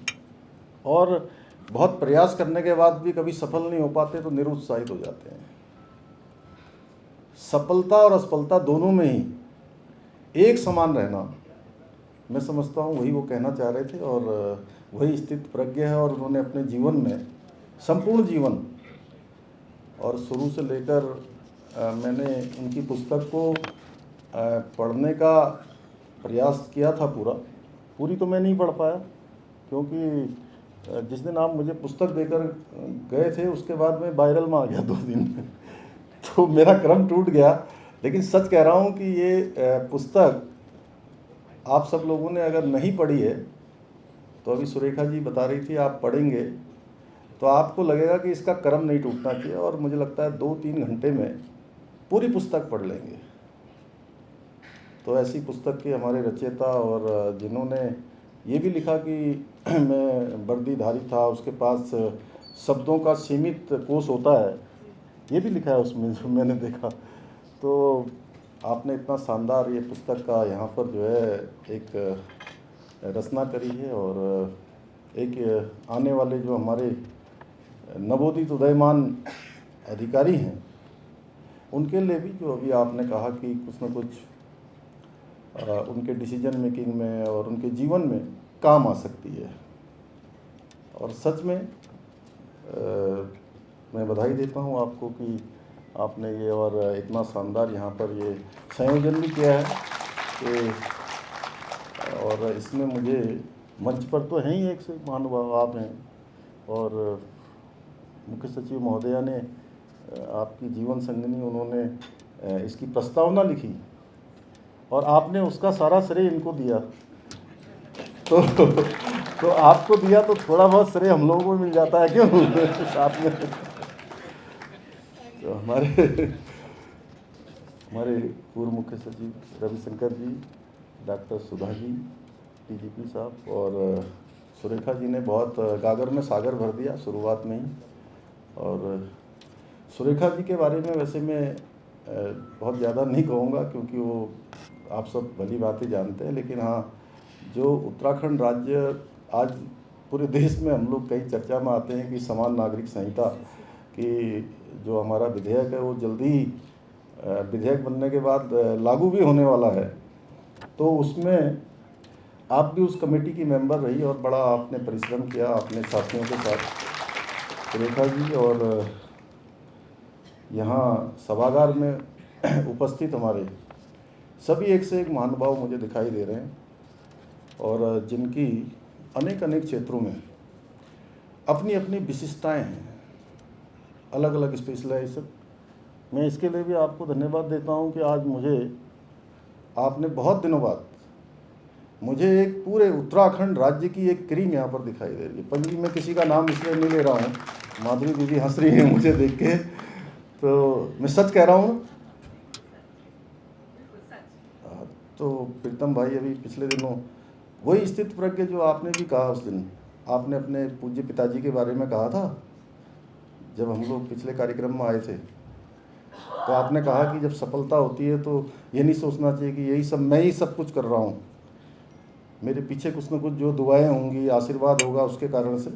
और बहुत प्रयास करने के बाद भी कभी सफल नहीं हो पाते तो निरुत्साहित हो जाते हैं। सफलता और असफलता दोनों में ही एक समान रहना, मैं समझता हूँ वही वो कहना चाह रहे थे और वही स्थित प्रज्ञ है। और उन्होंने अपने जीवन में संपूर्ण जीवन और शुरू से लेकर मैंने उनकी पुस्तक को पढ़ने का प्रयास किया था। पूरी तो मैं नहीं पढ़ पाया क्योंकि जिस दिन आप मुझे पुस्तक देकर गए थे उसके बाद मैं वायरल में आ गया 2 दिन में तो मेरा क्रम टूट गया। लेकिन सच कह रहा हूँ कि ये पुस्तक आप सब लोगों ने अगर नहीं पढ़ी है तो अभी सुरेखा जी बता रही थी आप पढ़ेंगे तो आपको लगेगा कि इसका क्रम नहीं टूटना चाहिए। और मुझे लगता है 2-3 घंटे में पूरी पुस्तक पढ़ लेंगे। तो ऐसी पुस्तक के हमारे रचयिता और जिन्होंने ये भी लिखा कि मैं वर्दीधारी था, उसके पास शब्दों का सीमित कोश होता है, ये भी लिखा है उसमें जो मैंने देखा। तो आपने इतना शानदार ये पुस्तक का यहाँ पर जो है एक रचना करी है और एक आने वाले जो हमारे नवोदित उदयमान अधिकारी हैं उनके लिए भी जो अभी आपने कहा कि कुछ न कुछ उनके डिसीजन मेकिंग में और उनके जीवन में काम आ सकती है। और सच में मैं बधाई देता हूँ आपको कि आपने ये और इतना शानदार यहाँ पर ये संयोजन भी किया है कि और इसमें मुझे मंच पर तो हैं ही एक से महानुभाव आप हैं और मुख्य सचिव महोदया ने आपकी जीवन संगिनी उन्होंने इसकी प्रस्तावना लिखी और आपने उसका सारा श्रेय इनको दिया। तो आपको दिया तो थोड़ा बहुत श्रेय हम लोगों को मिल जाता है क्यों साथ में। तो हमारे पूर्व मुख्य सचिव रविशंकर जी, डॉक्टर सुधा जी, डीजीपी साहब और सुरेखा जी ने बहुत गागर में सागर भर दिया शुरुआत में ही। और सुरेखा जी के बारे में वैसे मैं बहुत ज़्यादा नहीं कहूँगा क्योंकि वो आप सब भली बातें जानते हैं। लेकिन हाँ, जो उत्तराखंड राज्य आज पूरे देश में हम लोग कई चर्चा में आते हैं कि समान नागरिक संहिता की जो हमारा विधेयक है वो जल्दी ही विधेयक बनने के बाद लागू भी होने वाला है। तो उसमें आप भी उस कमेटी की मेंबर रही और बड़ा आपने परिश्रम किया अपने साथियों के साथ सुरेखा जी। और यहाँ सभागार में उपस्थित हमारे सभी एक से एक महानुभाव मुझे दिखाई दे रहे हैं और जिनकी अनेक क्षेत्रों में अपनी अपनी विशिष्टताएं हैं, अलग अलग स्पेशलाइजेशन। मैं इसके लिए भी आपको धन्यवाद देता हूं कि आज मुझे आपने बहुत दिनों बाद मुझे एक पूरे उत्तराखंड राज्य की एक क्रीम यहाँ पर दिखाई दे रही है। पंजी में किसी का नाम इसलिए नहीं ले रहा हूँ, माधुरी दीदी हंस रही है मुझे देख के, तो मैं सच कह रहा हूँ। तो प्रीतम भाई अभी पिछले दिनों वही स्थित प्रज्ञ जो आपने भी कहा उस दिन, आपने अपने पूज्य पिताजी के बारे में कहा था जब हम लोग पिछले कार्यक्रम में आए थे। तो आपने कहा कि जब सफलता होती है तो ये नहीं सोचना चाहिए कि यही सब मैं ही सब कुछ कर रहा हूँ, मेरे पीछे कुछ न कुछ जो दुआएं होंगी, आशीर्वाद होगा, उसके कारण से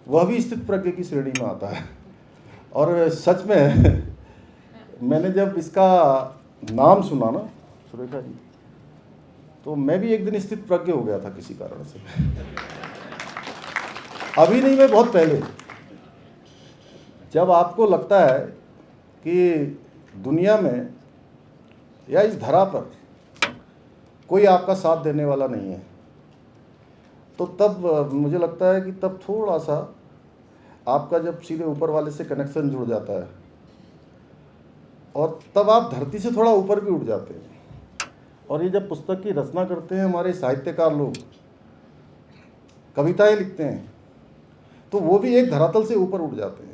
वह भी स्थित प्रज्ञ की श्रेणी में आता है। और सच में मैंने जब इसका नाम सुना ना सुरेखा जी, तो मैं भी एक दिन स्थित प्रज्ञ हो गया था किसी कारण से। अभी नहीं, मैं बहुत पहले, जब आपको लगता है कि दुनिया में या इस धरा पर कोई आपका साथ देने वाला नहीं है, तो तब मुझे लगता है कि तब थोड़ा सा आपका जब सीधे ऊपर वाले से कनेक्शन जुड़ जाता है और तब आप धरती से थोड़ा ऊपर भी उठ जाते हैं। और ये जब पुस्तक की रचना करते हैं हमारे साहित्यकार लोग, कविताएं लिखते हैं, तो वो भी एक धरातल से ऊपर उठ जाते हैं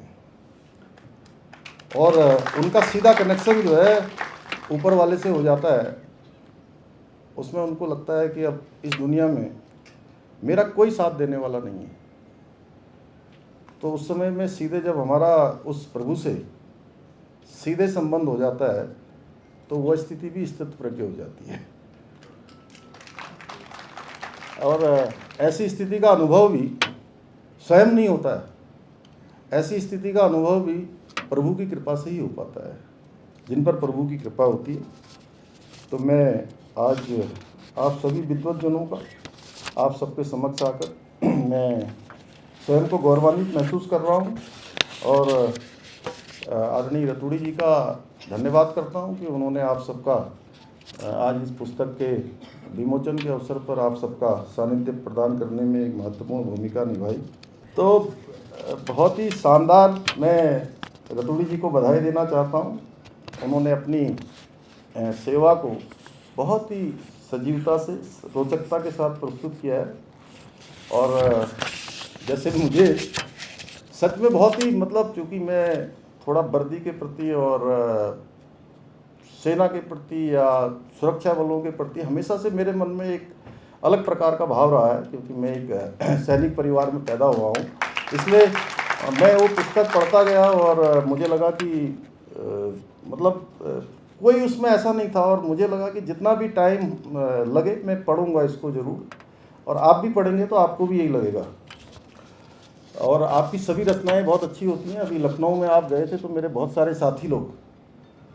और उनका सीधा कनेक्शन जो है ऊपर वाले से हो जाता है। उसमें उनको लगता है कि अब इस दुनिया में मेरा कोई साथ देने वाला नहीं है। तो उस समय में सीधे जब हमारा उस प्रभु से सीधे संबंध हो जाता है तो वह स्थिति भी स्थितप्रज्ञ हो जाती है। और ऐसी स्थिति का अनुभव भी स्वयं नहीं होता है, ऐसी स्थिति का अनुभव भी प्रभु की कृपा से ही हो पाता है। जिन पर प्रभु की कृपा होती है, तो मैं आज आप सभी विद्वतजनों का आप सबके समक्ष आकर मैं स्वयं को गौरवान्वित महसूस कर रहा हूँ और आदरणीय रतूड़ी जी का धन्यवाद करता हूँ कि उन्होंने आप सबका आज इस पुस्तक के विमोचन के अवसर पर आप सबका सानिध्य प्रदान करने में एक महत्वपूर्ण भूमिका निभाई। तो बहुत ही शानदार, मैं रतूड़ी जी को बधाई देना चाहता हूँ। उन्होंने अपनी सेवा को बहुत ही सजीवता से, रोचकता के साथ प्रस्तुत किया है और जैसे मुझे सच में बहुत ही चूँकि मैं थोड़ा वर्दी के प्रति और सेना के प्रति या सुरक्षा बलों के प्रति हमेशा से मेरे मन में एक अलग प्रकार का भाव रहा है, क्योंकि मैं एक सैनिक परिवार में पैदा हुआ हूँ। इसलिए मैं वो पुस्तक पढ़ता गया और मुझे लगा कि कोई उसमें ऐसा नहीं था और मुझे लगा कि जितना भी टाइम लगे मैं पढ़ूंगा इसको ज़रूर, और आप भी पढ़ेंगे तो आपको भी यही लगेगा। और आपकी सभी रचनाएं बहुत अच्छी होती हैं। अभी लखनऊ में आप गए थे तो मेरे बहुत सारे साथी लोग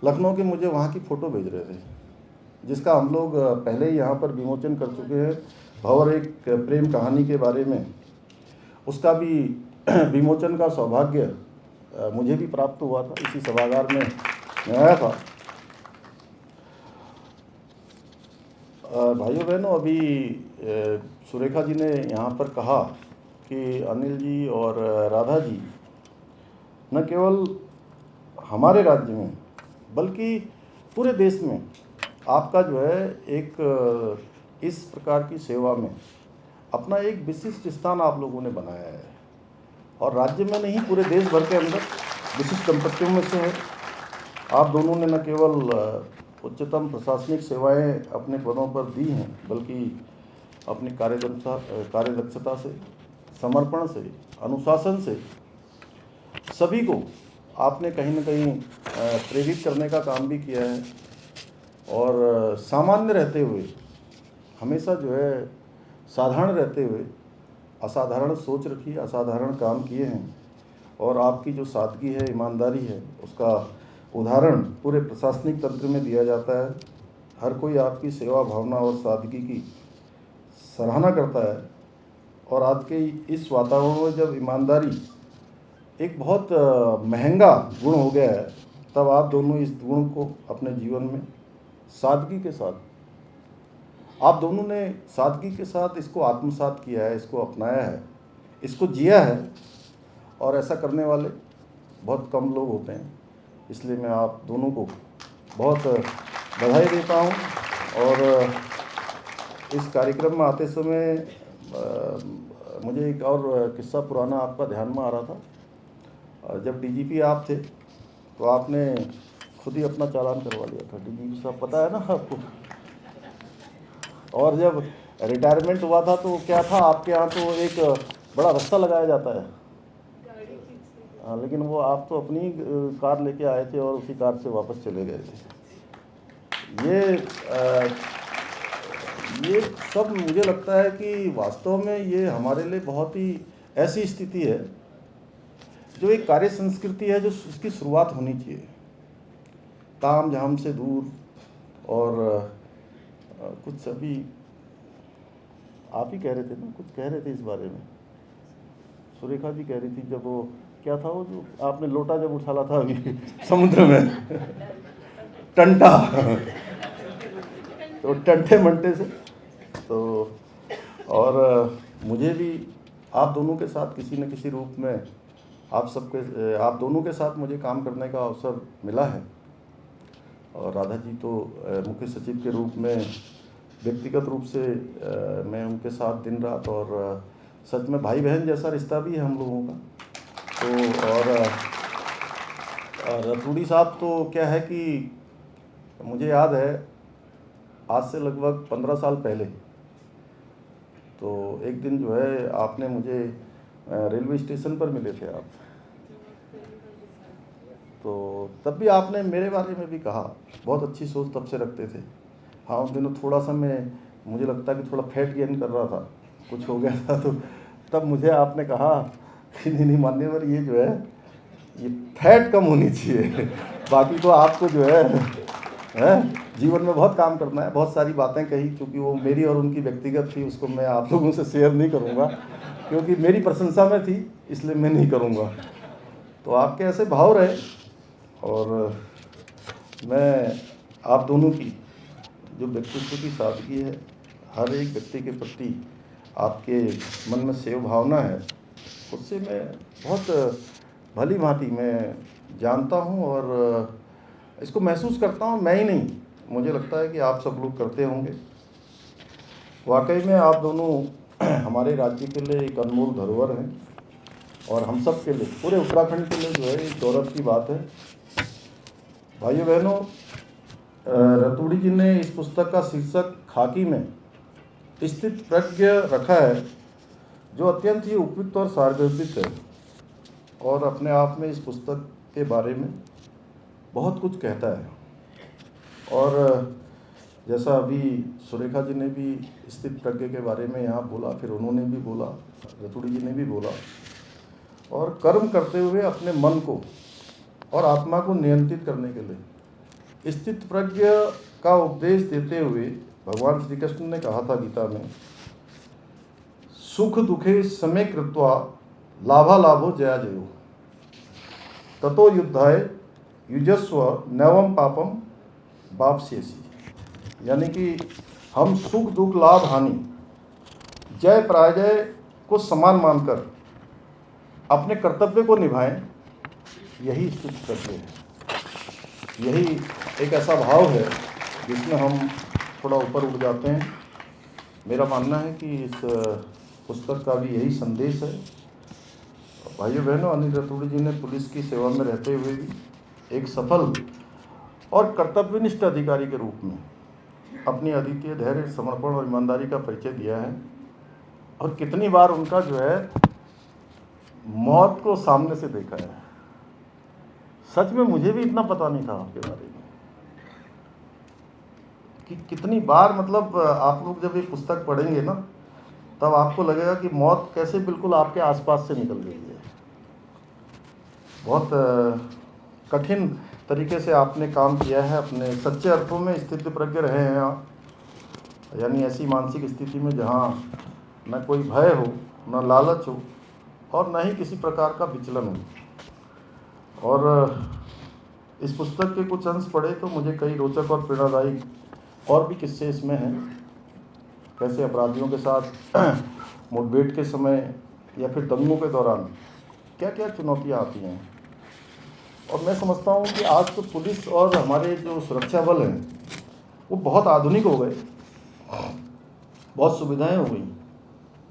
लखनऊ के मुझे वहाँ की फ़ोटो भेज रहे थे, जिसका हम लोग पहले ही यहाँ पर विमोचन कर चुके हैं। भंवर एक प्रेम कहानी के बारे में, उसका भी विमोचन का सौभाग्य मुझे भी प्राप्त हुआ था। इसी सभागार में मैं आया था। भाइयों बहनों, अभी सुरेखा जी ने यहाँ पर कहा कि अनिल जी और राधा जी न केवल हमारे राज्य में बल्कि पूरे देश में आपका जो है एक इस प्रकार की सेवा में अपना एक विशिष्ट स्थान आप लोगों ने बनाया है, और राज्य में नहीं पूरे देश भर के अंदर विशिष्ट दंपतियों में से है। आप दोनों ने न केवल उच्चतम प्रशासनिक सेवाएं अपने पदों पर दी हैं, बल्कि अपनी कार्यदक्षता से, समर्पण से, अनुशासन से सभी को आपने कहीं न कहीं प्रेरित करने का काम भी किया है। और सामान्य रहते हुए, हमेशा जो है साधारण रहते हुए असाधारण सोच रखी, असाधारण काम किए हैं। और आपकी जो सादगी है, ईमानदारी है, उसका उदाहरण पूरे प्रशासनिक तंत्र में दिया जाता है। हर कोई आपकी सेवा भावना और सादगी की सराहना करता है। और आज के इस वातावरण में जब ईमानदारी एक बहुत महंगा गुण हो गया है, तब आप दोनों इस गुण को अपने जीवन में सादगी के साथ, आप दोनों ने सादगी के साथ इसको आत्मसात किया है, इसको अपनाया है, इसको जिया है। और ऐसा करने वाले बहुत कम लोग होते हैं। इसलिए मैं आप दोनों को बहुत बधाई देता हूं। और इस कार्यक्रम में आते समय मुझे एक और किस्सा पुराना आपका ध्यान में आ रहा था। जब डीजीपी आप थे तो आपने खुद ही अपना चालान करवा लिया था। डीजीपी साहब, पता है ना आपको? और जब रिटायरमेंट हुआ था तो क्या था, आपके यहाँ तो एक बड़ा रास्ता लगाया जाता है। हाँ, लेकिन वो आप तो अपनी कार लेके आए थे और उसी कार से वापस चले गए थे। ये सब मुझे लगता है कि वास्तव में ये हमारे लिए बहुत ही ऐसी स्थिति है जो एक कार्य संस्कृति है, जो इसकी शुरुआत होनी चाहिए, ताम झाम से दूर। और कुछ अभी आप ही कह रहे थे ना, कुछ कह रहे थे इस बारे में। सुरेखा जी कह रही थी, जब वो क्या था वो जो आपने लोटा जब उछाला था अभी समुद्र में टंटा तो टंटे मंटे से तो, और मुझे भी आप दोनों के साथ किसी न किसी रूप में आप दोनों के साथ मुझे काम करने का अवसर मिला है। और राधा जी तो मुख्य सचिव के रूप में व्यक्तिगत रूप से मैं उनके साथ दिन रात, और सच में भाई बहन जैसा रिश्ता भी है हम लोगों का। तो और रतूड़ी साहब तो क्या है कि मुझे याद है आज से लगभग 15 साल पहले तो एक दिन जो है आपने मुझे रेलवे स्टेशन पर मिले थे आप, तो तब भी आपने मेरे बारे में भी कहा, बहुत अच्छी सोच तब से रखते थे। हाँ उस दिनों थोड़ा सा मुझे लगता कि थोड़ा फैट गेन कर रहा था, कुछ हो गया था, तो तब मुझे आपने कहा कि नहीं मान्यवर ये जो है ये फैट कम होनी चाहिए बाकी तो आपको जो है जीवन में बहुत काम करना है। बहुत सारी बातें कही, क्योंकि वो मेरी और उनकी व्यक्तिगत थी, उसको मैं आप लोगों से शेयर नहीं करूँगा क्योंकि मेरी प्रशंसा में थी, इसलिए मैं नहीं करूँगा। तो आपके ऐसे भाव रहे, और मैं आप दोनों की जो व्यक्तित्व की सादगी है, हर एक व्यक्ति के प्रति आपके मन में सेव भावना है, उससे मैं बहुत भली भांति मैं जानता हूँ और इसको महसूस करता हूँ। मैं ही नहीं, मुझे लगता है कि आप सब लोग करते होंगे। वाकई में आप दोनों हमारे राज्य के लिए एक अनमोल धरोहर हैं, और हम सब के लिए, पूरे उत्तराखंड के लिए जो है एक गौरव की बात है। भाइयों बहनों, रतूड़ी जी ने इस पुस्तक का शीर्षक खाकी में स्थित प्रज्ञ रखा है, जो अत्यंत ही उपयुक्त और सार्वजनिक है, और अपने आप में इस पुस्तक के बारे में बहुत कुछ कहता है। और जैसा अभी सुरेखा जी ने भी स्थित प्रज्ञ के बारे में यहाँ बोला, फिर उन्होंने भी बोला, रतूड़ी जी ने भी बोला, और कर्म करते हुए अपने मन को और आत्मा को नियंत्रित करने के लिए स्थित प्रज्ञ का उपदेश देते हुए भगवान श्री कृष्ण ने कहा था गीता में, सुख दुखे समय कृत्वा लाभालाभो जया जयो ततो युद्धाय युजस्व नैवम पापम वाप्स्यसि। यानी कि हम सुख दुख लाभ हानि जय पराजय को समान मानकर अपने कर्तव्य को निभाएं, यही स्थित प्रज्ञ है। यही एक ऐसा भाव है जिसमें हम थोड़ा ऊपर उठ जाते हैं। मेरा मानना है कि इस पुस्तक का भी यही संदेश है। भाइयों बहनों, अनिल रतूड़ी जी ने पुलिस की सेवा में रहते हुए भी एक सफल और कर्तव्यनिष्ठ अधिकारी के रूप में अपनी अद्वितीय धैर्य, समर्पण और ईमानदारी का परिचय दिया है। और कितनी बार उनका जो है मौत को सामने से देखा है। सच में मुझे भी इतना पता नहीं था आपके बारे में कि कितनी बार, मतलब आप लोग जब ये पुस्तक पढ़ेंगे ना, तब आपको लगेगा कि मौत कैसे बिल्कुल आपके आसपास से निकल गई है। बहुत कठिन तरीके से आपने काम किया है, अपने सच्चे अर्थों में स्थित प्रज्ञ रहे हैं आप। यानी ऐसी मानसिक स्थिति में जहाँ न कोई भय हो, न लालच हो, और न ही किसी प्रकार का विचलन हो। और इस पुस्तक के कुछ अंश पढ़े तो मुझे कई रोचक और प्रेरणादायी और भी किस्से इसमें हैं। कैसे अपराधियों के साथ मुठभेड़ के समय या फिर दंगों के दौरान क्या क्या चुनौतियाँ आती हैं। और मैं समझता हूँ कि आज तो पुलिस और हमारे जो सुरक्षा बल हैं वो बहुत आधुनिक हो गए, बहुत सुविधाएं हो गई।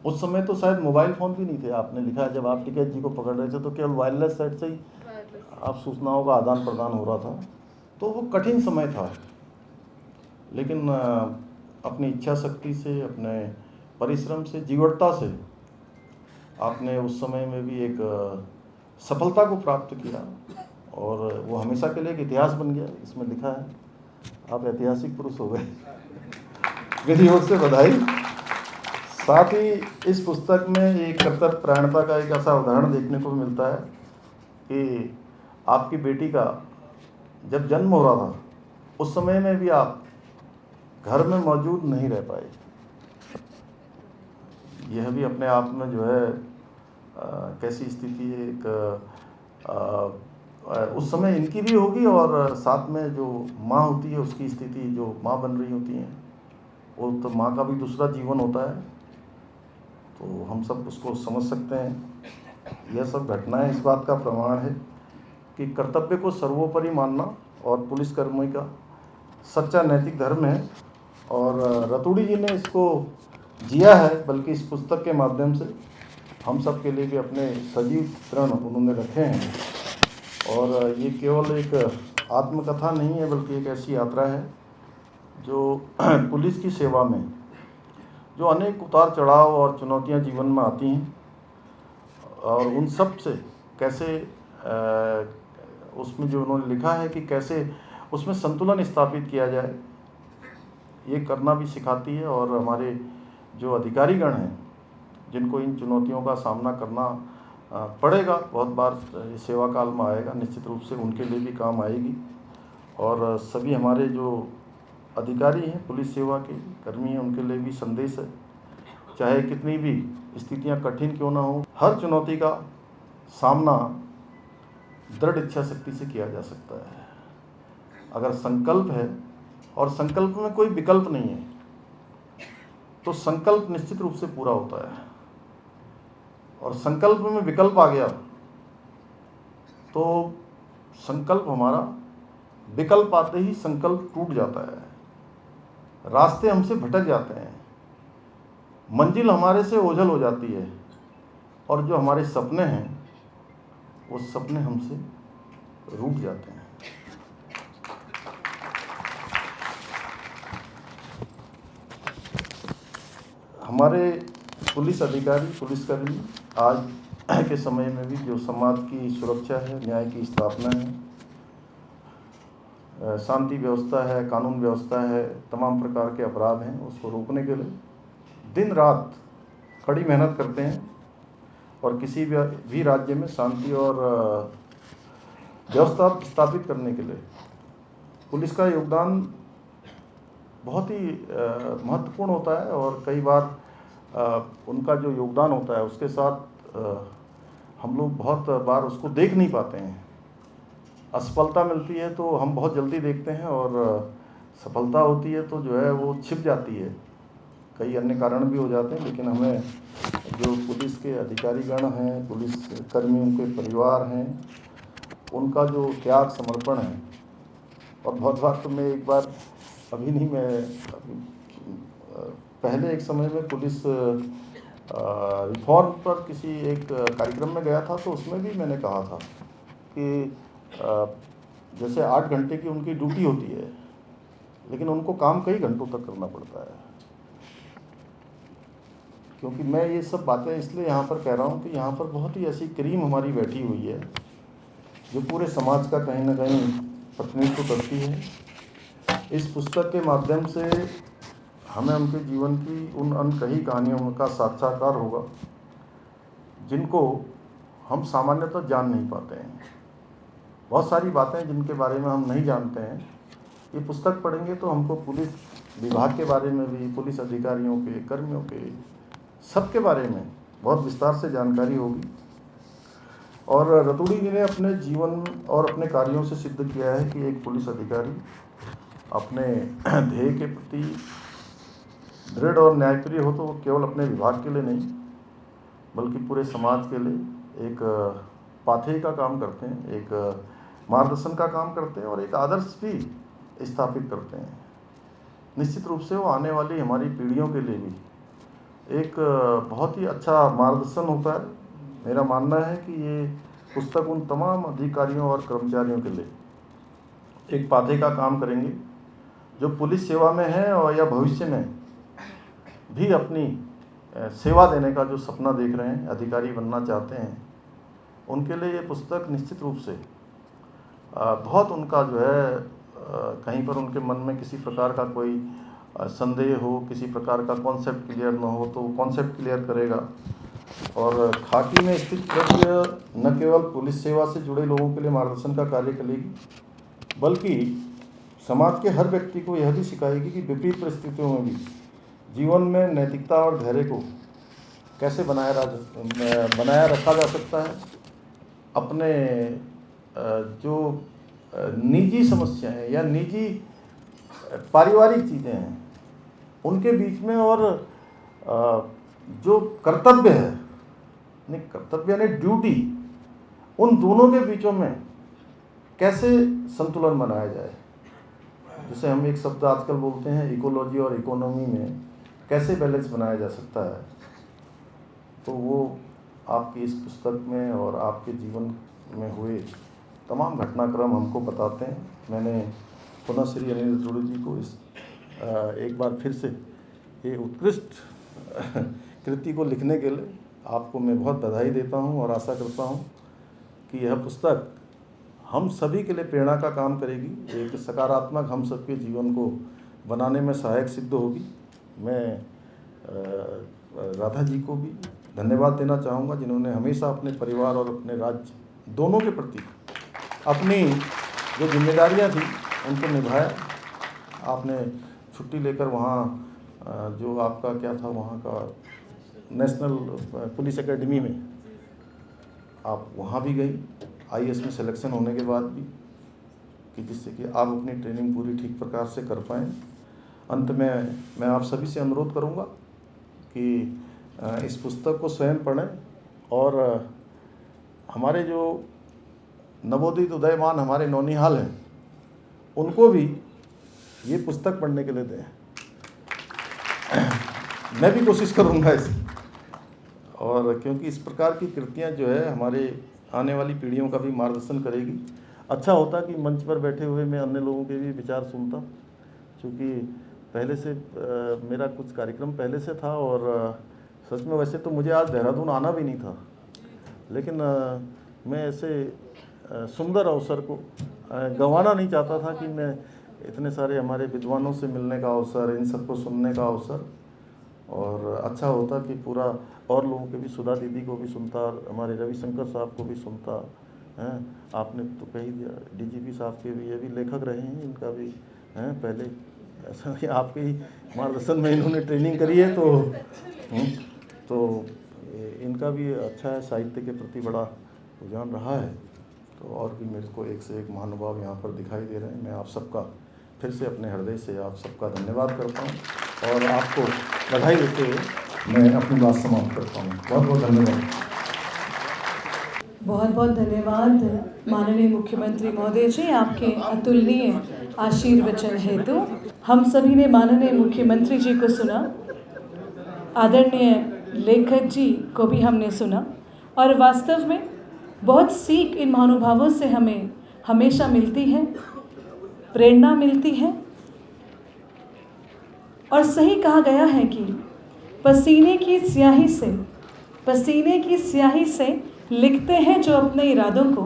उस समय तो शायद मोबाइल फ़ोन भी नहीं थे। आपने लिखा है जब आप टिकैत जी को पकड़ रहे थे तो केवल वायरलेस साइट से ही आप सूचनाओं का आदान प्रदान हो रहा था। तो वो कठिन समय था, लेकिन अपनी इच्छा शक्ति से, अपने परिश्रम से, जीवटता से आपने उस समय में भी एक सफलता को प्राप्त किया, और वो हमेशा के लिए एक इतिहास बन गया। इसमें लिखा है आप ऐतिहासिक पुरुष हो गए। मेरी ओर से बधाई। साथ ही इस पुस्तक में एक कर्तव्य परायणता का एक ऐसा उदाहरण देखने को मिलता है कि आपकी बेटी का जब जन्म हो रहा था उस समय में भी आप घर में मौजूद नहीं रह पाए। यह भी अपने आप में जो है कैसी स्थिति है, एक उस समय इनकी भी होगी और साथ में जो माँ होती है उसकी स्थिति, जो माँ बन रही होती हैं, वो तो माँ का भी दूसरा जीवन होता है, तो हम सब उसको समझ सकते हैं। यह सब घटनाएं इस बात का प्रमाण है कि कर्तव्य को सर्वोपरि मानना और पुलिसकर्मी का सच्चा नैतिक धर्म है। और रतूड़ी जी ने इसको जिया है, बल्कि इस पुस्तक के माध्यम से हम सब के लिए भी अपने सजीव चित्रण उन्होंने रखे हैं। और ये केवल एक आत्मकथा नहीं है, बल्कि एक ऐसी यात्रा है जो पुलिस की सेवा में जो अनेक उतार चढ़ाव और चुनौतियां जीवन में आती हैं, और उन सब से कैसे उसमें जो उन्होंने लिखा है कि कैसे उसमें संतुलन स्थापित किया जाए, ये करना भी सिखाती है। और हमारे जो अधिकारीगण हैं जिनको इन चुनौतियों का सामना करना पड़ेगा, बहुत बार सेवा काल में आएगा, निश्चित रूप से उनके लिए भी काम आएगी। और सभी हमारे जो अधिकारी हैं, पुलिस सेवा के कर्मी हैं, उनके लिए भी संदेश है, चाहे कितनी भी स्थितियां कठिन क्यों ना हो, हर चुनौती का सामना दृढ़ इच्छा शक्ति से किया जा सकता है अगर संकल्प है, और संकल्प में कोई विकल्प नहीं है, तो संकल्प निश्चित रूप से पूरा होता है। और संकल्प में विकल्प आ गया तो संकल्प हमारा, विकल्प आते ही संकल्प टूट जाता है, रास्ते हमसे भटक जाते हैं, मंजिल हमारे से ओझल हो जाती है, और जो हमारे सपने हैं वो सपने हमसे रूठ जाते हैं। हमारे पुलिस अधिकारी, पुलिसकर्मी आज के समय में भी जो समाज की सुरक्षा है, न्याय की स्थापना है, शांति व्यवस्था है, कानून व्यवस्था है, तमाम प्रकार के अपराध हैं, उसको रोकने के लिए दिन रात कड़ी मेहनत करते हैं। और किसी भी राज्य में शांति और व्यवस्था स्थापित करने के लिए पुलिस का योगदान बहुत ही महत्वपूर्ण होता है। और कई बार उनका जो योगदान होता है उसके साथ हम लोग बहुत बार उसको देख नहीं पाते हैं। असफलता मिलती है तो हम बहुत जल्दी देखते हैं, और सफलता होती है तो जो है वो छिप जाती है, कई अन्य कारण भी हो जाते हैं। लेकिन हमें जो पुलिस के अधिकारीगण हैं, पुलिस कर्मियों के परिवार हैं, उनका जो त्याग समर्पण है, और बहुत बार तो मैं एक बार अभी नहीं, मैं पहले एक समय में पुलिस रिफॉर्म पर किसी एक कार्यक्रम में गया था, तो उसमें भी मैंने कहा था कि जैसे 8 घंटे की उनकी ड्यूटी होती है, लेकिन उनको काम कई घंटों तक करना पड़ता है। क्योंकि मैं ये सब बातें इसलिए यहाँ पर कह रहा हूँ कि यहाँ पर बहुत ही ऐसी क्रीम हमारी बैठी हुई है जो पूरे समाज का कहीं ना कहीं प्रतिनिधित्व करती है। इस पुस्तक के माध्यम से हमें उनके जीवन की उन अनकही कहानियों का साक्षात्कार होगा जिनको हम सामान्यतः जान नहीं पाते हैं। बहुत सारी बातें जिनके बारे में हम नहीं जानते हैं, ये पुस्तक पढ़ेंगे तो हमको पुलिस विभाग के बारे में भी, पुलिस अधिकारियों के, कर्मियों के, सबके बारे में बहुत विस्तार से जानकारी होगी। और रतूड़ी जी ने अपने जीवन और अपने कार्यों से सिद्ध किया है कि एक पुलिस अधिकारी अपने ध्येय के प्रति दृढ़ और न्यायप्रिय हो तो वो केवल अपने विभाग के लिए नहीं, बल्कि पूरे समाज के लिए एक पाथेय का काम करते हैं, एक मार्गदर्शन का काम करते हैं, और एक आदर्श भी स्थापित करते हैं। निश्चित रूप से वो आने वाली हमारी पीढ़ियों के लिए भी एक बहुत ही अच्छा मार्गदर्शन होता है। मेरा मानना है कि ये पुस्तक उन तमाम अधिकारियों और कर्मचारियों के लिए एक पाथेय का काम करेंगे जो पुलिस सेवा में है और या भविष्य में भी अपनी सेवा देने का जो सपना देख रहे हैं, अधिकारी बनना चाहते हैं, उनके लिए ये पुस्तक निश्चित रूप से बहुत उनका जो है कहीं पर उनके मन में किसी प्रकार का कोई संदेह हो, किसी प्रकार का कॉन्सेप्ट क्लियर ना हो तो वो कॉन्सेप्ट क्लियर करेगा। और खाकी में स्थित प्रक्रिया न केवल पुलिस सेवा से जुड़े लोगों के लिए मार्गदर्शन का कार्य करेगी, बल्कि समाज के हर व्यक्ति को यह भी सिखाएगी कि विपरीत परिस्थितियों में भी जीवन में नैतिकता और धैर्य को कैसे बनाया रखा जा सकता है, अपने जो निजी समस्याएं या निजी पारिवारिक चीज़ें हैं उनके बीच में, और जो कर्तव्य है, नहीं कर्तव्य यानी ड्यूटी, उन दोनों के बीचों में कैसे संतुलन बनाया जाए, जिसे हम एक शब्द आजकल बोलते हैं इकोलॉजी और इकोनॉमी में कैसे बैलेंस बनाया जा सकता है, तो वो आपकी इस पुस्तक में और आपके जीवन में हुए तमाम घटनाक्रम हमको बताते हैं। मैंने पुनः श्री अनिल रतूड़ी जी को इस एक बार फिर से ये उत्कृष्ट कृति को लिखने के लिए आपको मैं बहुत बधाई देता हूँ और आशा करता हूँ कि यह पुस्तक हम सभी के लिए प्रेरणा का काम करेगी, एक सकारात्मक हम सबके जीवन को बनाने में सहायक सिद्ध होगी। मैं राधा जी को भी धन्यवाद देना चाहूँगा, जिन्होंने हमेशा अपने परिवार और अपने राज्य दोनों के प्रति अपनी जो जिम्मेदारियाँ थी उनको निभाया। आपने छुट्टी लेकर वहाँ जो आपका क्या था, वहाँ का नेशनल पुलिस एकेडमी में आप वहाँ भी गई, आईएएस में सिलेक्शन होने के बाद भी, कि जिससे कि आप अपनी ट्रेनिंग पूरी ठीक प्रकार से कर पाएँ। अंत में मैं आप सभी से अनुरोध करूँगा कि इस पुस्तक को स्वयं पढ़ें और हमारे जो नवोदित उदयमान हमारे नौनिहाल हैं उनको भी ये पुस्तक पढ़ने के लिए दें। मैं भी कोशिश करूँगा इसे, और क्योंकि इस प्रकार की कृतियाँ जो है हमारे आने वाली पीढ़ियों का भी मार्गदर्शन करेगी। अच्छा होता कि मंच पर बैठे हुए मैं अन्य लोगों के भी विचार सुनता, क्योंकि पहले से मेरा कुछ कार्यक्रम पहले से था, और सच में वैसे तो मुझे आज देहरादून आना भी नहीं था, लेकिन मैं ऐसे सुंदर अवसर को गंवाना नहीं चाहता था कि मैं इतने सारे हमारे विद्वानों से मिलने का अवसर, इन सबको सुनने का अवसर, और अच्छा होता कि पूरा और लोगों के भी, सुधा दीदी को भी सुनता, हमारे रविशंकर साहब को भी सुनता हैं। आपने तो कह ही दिया, डीजीपी साहब के भी, ये भी लेखक रहे हैं, इनका भी हैं पहले, ऐसा कि आपके ही मार्गदर्शन में इन्होंने ट्रेनिंग करी है, तो इनका भी अच्छा है, साहित्य के प्रति बड़ा रुझान रहा है। तो और भी मेरे को एक से एक महानुभाव यहाँ पर दिखाई दे रहे हैं। मैं आप सबका फिर से अपने हृदय से आप सबका धन्यवाद करता हूँ और आपको बधाई देते हुए मैं अपनी बात समाप्त करता हूँ। बहुत बहुत धन्यवाद। बहुत बहुत धन्यवाद माननीय मुख्यमंत्री महोदय जी, आपके अतुलनीय आशीर्वचन हेतु। हम सभी ने माननीय मुख्यमंत्री जी को सुना, आदरणीय लेखक जी को भी हमने सुना, और वास्तव में बहुत सीख इन महानुभावों से हमें हमेशा मिलती है, प्रेरणा मिलती है। और सही कहा गया है कि पसीने की स्याही से लिखते हैं जो अपने इरादों को,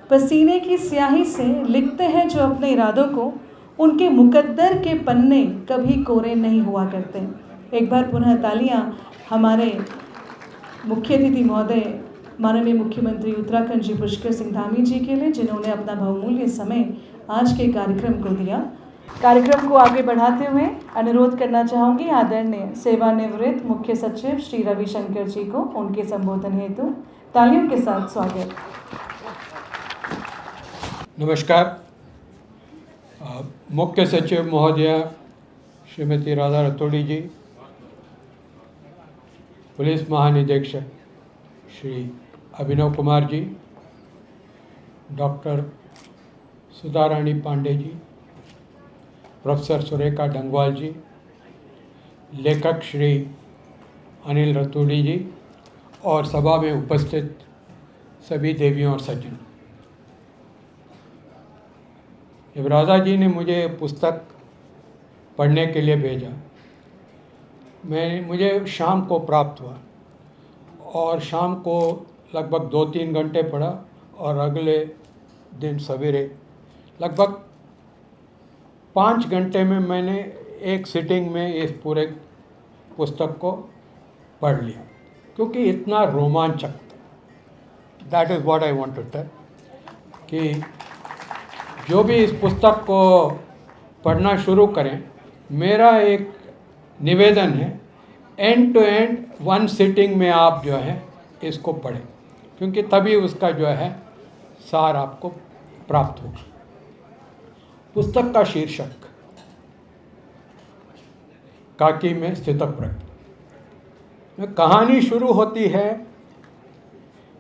पसीने की स्याही से लिखते हैं जो अपने इरादों को, उनके मुकद्दर के पन्ने कभी कोरे नहीं हुआ करते। एक बार पुनः तालियां हमारे मुख्य अतिथि महोदय माननीय मुख्यमंत्री उत्तराखंड जी पुष्कर सिंह धामी जी के लिए, जिन्होंने अपना बहुमूल्य समय आज के कार्यक्रम को दिया। कार्यक्रम को आगे बढ़ाते हुए अनुरोध करना चाहूँगी आदरणीय सेवानिवृत्त मुख्य सचिव श्री रविशंकर जी को उनके संबोधन हेतु तालियों के साथ स्वागत। नमस्कार। मुख्य सचिव महोदया श्रीमती राधा रतूड़ी जी, पुलिस महानिदेशक श्री अभिनव कुमार जी, डॉक्टर सुधा रानी पांडे जी, प्रोफेसर सुरेखा डंगवाल जी, लेखक श्री अनिल रतूड़ी जी और सभा में उपस्थित सभी देवियों और सज्जनों, जब राधा जी ने मुझे पुस्तक पढ़ने के लिए भेजा, मुझे शाम को प्राप्त हुआ और शाम को लगभग 2-3 घंटे पढ़ा और अगले दिन सवेरे लगभग 5 घंटे में मैंने एक सिटिंग में इस पूरे पुस्तक को पढ़ लिया, क्योंकि इतना रोमांचक था। That is what I want to tell, कि जो भी इस पुस्तक को पढ़ना शुरू करें, मेरा एक निवेदन है end to end one sitting में आप जो है इसको पढ़ें, क्योंकि तभी उसका जो है सार आपको प्राप्त होगा। पुस्तक का शीर्षक काकी में स्थितप्रज्ञ। कहानी शुरू होती है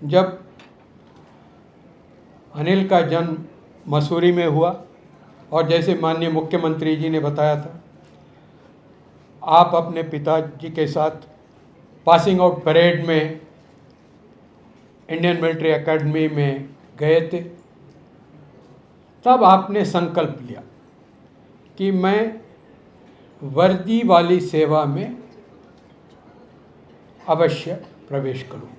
जब अनिल का जन्म मसूरी में हुआ, और जैसे माननीय मुख्यमंत्री जी ने बताया था, आप अपने पिताजी के साथ पासिंग आउट परेड में इंडियन मिलिट्री एकेडमी में गए थे। तब आपने संकल्प लिया कि मैं वर्दी वाली सेवा में अवश्य प्रवेश करूँगा।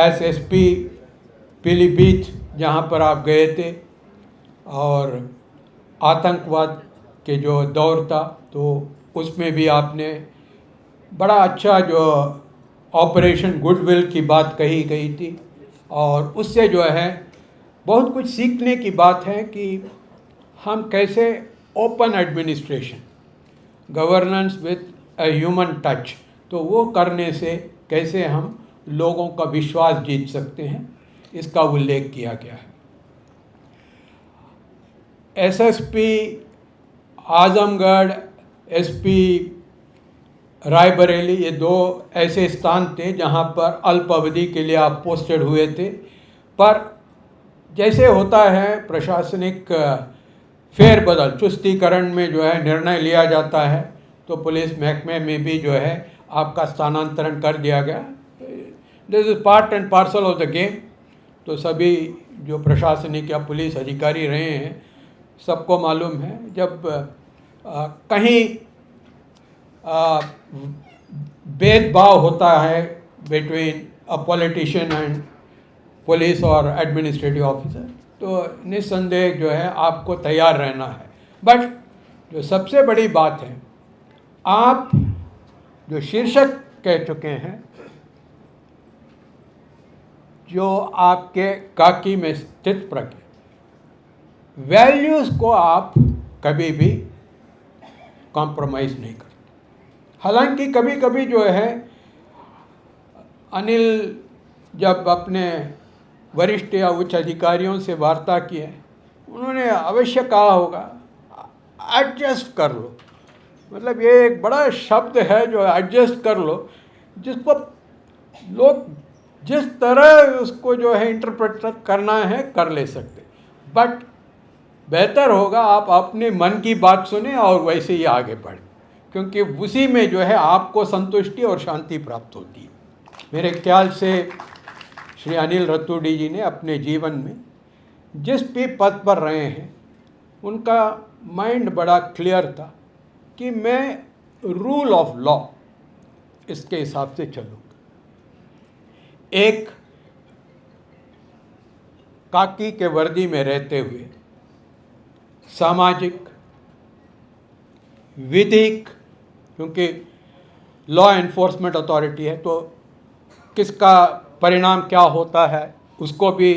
एसएसपी पीलीभीत जहाँ पर आप गए थे, और आतंकवाद के जो दौर था तो उसमें भी आपने बड़ा अच्छा जो ऑपरेशन गुडविल की बात कही गई थी, और उससे जो है बहुत कुछ सीखने की बात है कि हम कैसे open administration, governance with a human touch, तो वो करने से कैसे हम लोगों का विश्वास जीत सकते हैं, इसका उल्लेख किया गया है। एसएसपी आजमगढ़, एसपी रायबरेली, ये दो ऐसे स्थान थे जहाँ पर अल्प अवधि के लिए आप पोस्टेड हुए थे। पर जैसे होता है प्रशासनिक फेरबदल, चुस्तीकरण में जो है निर्णय लिया जाता है, तो पुलिस महकमे में भी जो है आपका स्थानांतरण कर दिया गया। This is part and parcel of the game. तो सभी जो प्रशासनिक या पुलिस अधिकारी रहे हैं सबको मालूम है, जब कहीं भेदभाव होता है between a politician and police और एडमिनिस्ट्रेटिव ऑफिसर, तो निस्संदेह जो है आपको तैयार रहना है। बट जो सबसे बड़ी बात है, आप जो शीर्षक कह चुके हैं, जो आपके काकी में स्थित प्रज्ञ, वैल्यूज़ को आप कभी भी कॉम्प्रोमाइज़ नहीं करते। हालांकि कभी कभी जो है अनिल जब अपने वरिष्ठ या उच्च अधिकारियों से वार्ता की है, उन्होंने अवश्य कहा होगा एडजस्ट कर लो। मतलब ये एक बड़ा शब्द है जो एडजस्ट कर लो, जिसको लोग जिस तरह उसको जो है इंटरप्रेट करना है कर ले सकते, बट बेहतर होगा आप अपने मन की बात सुने और वैसे ही आगे बढ़ें, क्योंकि उसी में जो है आपको संतुष्टि और शांति प्राप्त होती है। मेरे ख्याल से श्री अनिल रतूड़ी जी ने अपने जीवन में जिस भी पद पर रहे हैं, उनका माइंड बड़ा क्लियर था कि मैं रूल ऑफ लॉ इसके हिसाब से चलूँगा। एक काकी के वर्दी में रहते हुए सामाजिक, विधिक, क्योंकि लॉ एनफोर्समेंट अथॉरिटी है तो किसका परिणाम क्या होता है उसको भी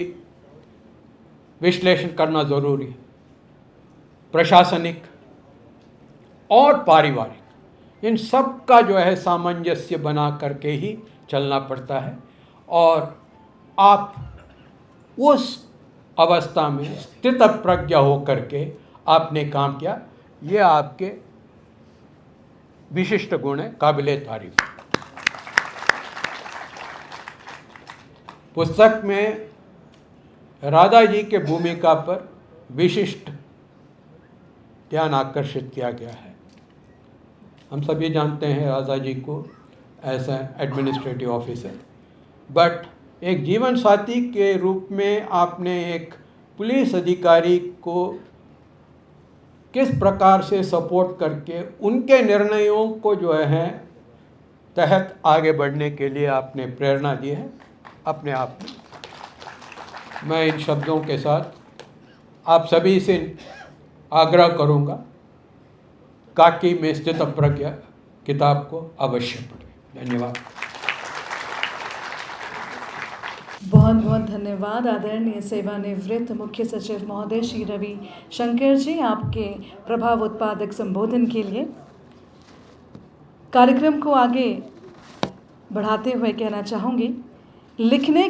विश्लेषण करना ज़रूरी है। प्रशासनिक और पारिवारिक, इन सब का जो है सामंजस्य बना करके ही चलना पड़ता है, और आप उस अवस्था में स्थित प्रज्ञ हो करके आपने काम किया, ये आपके विशिष्ट गुण है, काबिले तारीफ। पुस्तक में राधा जी के भूमिका पर विशिष्ट ध्यान आकर्षित किया गया है। हम सभी जानते हैं राधा जी को as a administrative officer, but एक जीवन साथी के रूप में आपने एक पुलिस अधिकारी को किस प्रकार से सपोर्ट करके उनके निर्णयों को जो है तहत आगे बढ़ने के लिए आपने प्रेरणा दी है अपने आप में। मैं इन शब्दों के साथ आप सभी से आग्रह करूंगा, काकी में स्थित प्रज्ञ किताब को अवश्य पढ़ें। धन्यवाद। बहुत बहुत धन्यवाद आदरणीय सेवानिवृत्त मुख्य सचिव महोदय श्री रवि शंकर जी, आपके प्रभाव उत्पादक संबोधन के लिए। कार्यक्रम को आगे बढ़ाते हुए कहना चाहूँगी, लिखने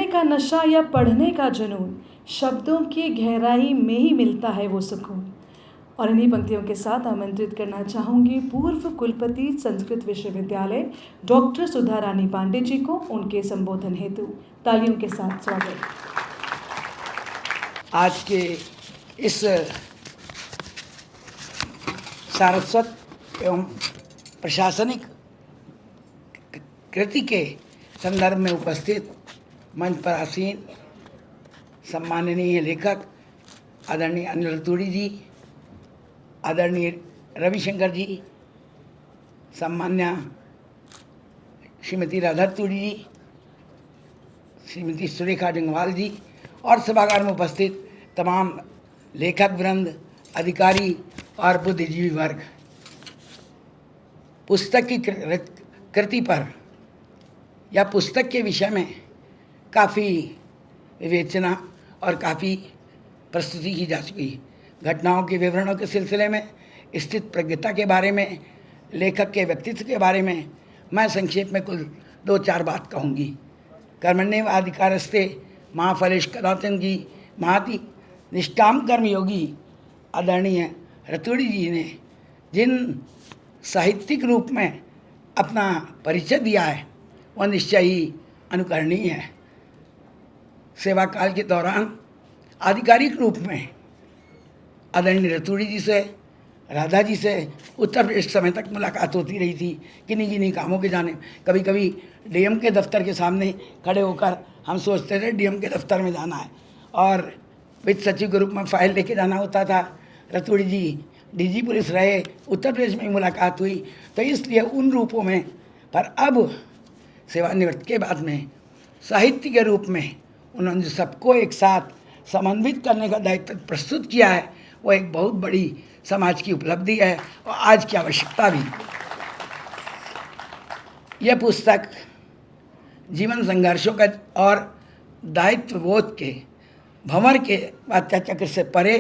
का नशा या पढ़ने का जुनून, शब्दों की गहराई में ही मिलता है वो सुकून। और इन्हीं पंक्तियों के साथ आमंत्रित करना चाहूँगी पूर्व कुलपति संस्कृत विश्वविद्यालय डॉक्टर सुधा रानी पांडे जी को उनके संबोधन हेतु तालियों के साथ स्वागत। आज के इस सारस्वत एवं प्रशासनिक कृति के संदर्भ में उपस्थित मंच पर आसीन सम्माननीय लेखक आदरणीय अनिल रतूड़ी जी, आदरणीय रविशंकर जी, सम्मान्य श्रीमती राधा रतूड़ी जी, श्रीमती सुरेखा डंगवाल जी और सभागार में उपस्थित तमाम लेखक वृंद, अधिकारी और बुद्धिजीवी वर्ग, पुस्तक की कृति पर या पुस्तक के विषय में काफ़ी विवेचना और काफ़ी प्रस्तुति की जा चुकी। घटनाओं के विवरणों के सिलसिले में, स्थित प्रज्ञता के बारे में, लेखक के व्यक्तित्व के बारे में मैं संक्षेप में कुल 2-4 बात कहूँगी। कर्मण्येवाधिकारस्ते माँ फलेश कदाचन की महाति निष्काम कर्मयोगी आदरणीय रतूड़ी जी ने जिन साहित्यिक रूप में अपना परिचय दिया है वह निश्चय ही अनुकरणीय है। सेवा काल के दौरान आधिकारिक रूप में आदरणीय रतूड़ी जी से, राधा जी से उत्तर प्रदेश समय तक मुलाकात होती रही थी। किन्हीं किन्हीं कामों के जाने, कभी कभी डीएम के दफ्तर के सामने खड़े होकर हम सोचते थे डीएम के दफ्तर में जाना है, और वित्त सचिव के रूप में फाइल लेके जाना होता था। रतूड़ी जी डीजी पुलिस रहे, उत्तर प्रदेश में मुलाकात हुई, तो इसलिए उन रूपों में, पर अब सेवानिवृत्ति के बाद में साहित्य के रूप में उन्होंने जो सबको एक साथ समन्वित करने का दायित्व प्रस्तुत किया है, वो एक बहुत बड़ी समाज की उपलब्धि है और आज की आवश्यकता भी। यह पुस्तक जीवन संघर्षों का और दायित्व बोध के भंवर के वात्याचक्र से परे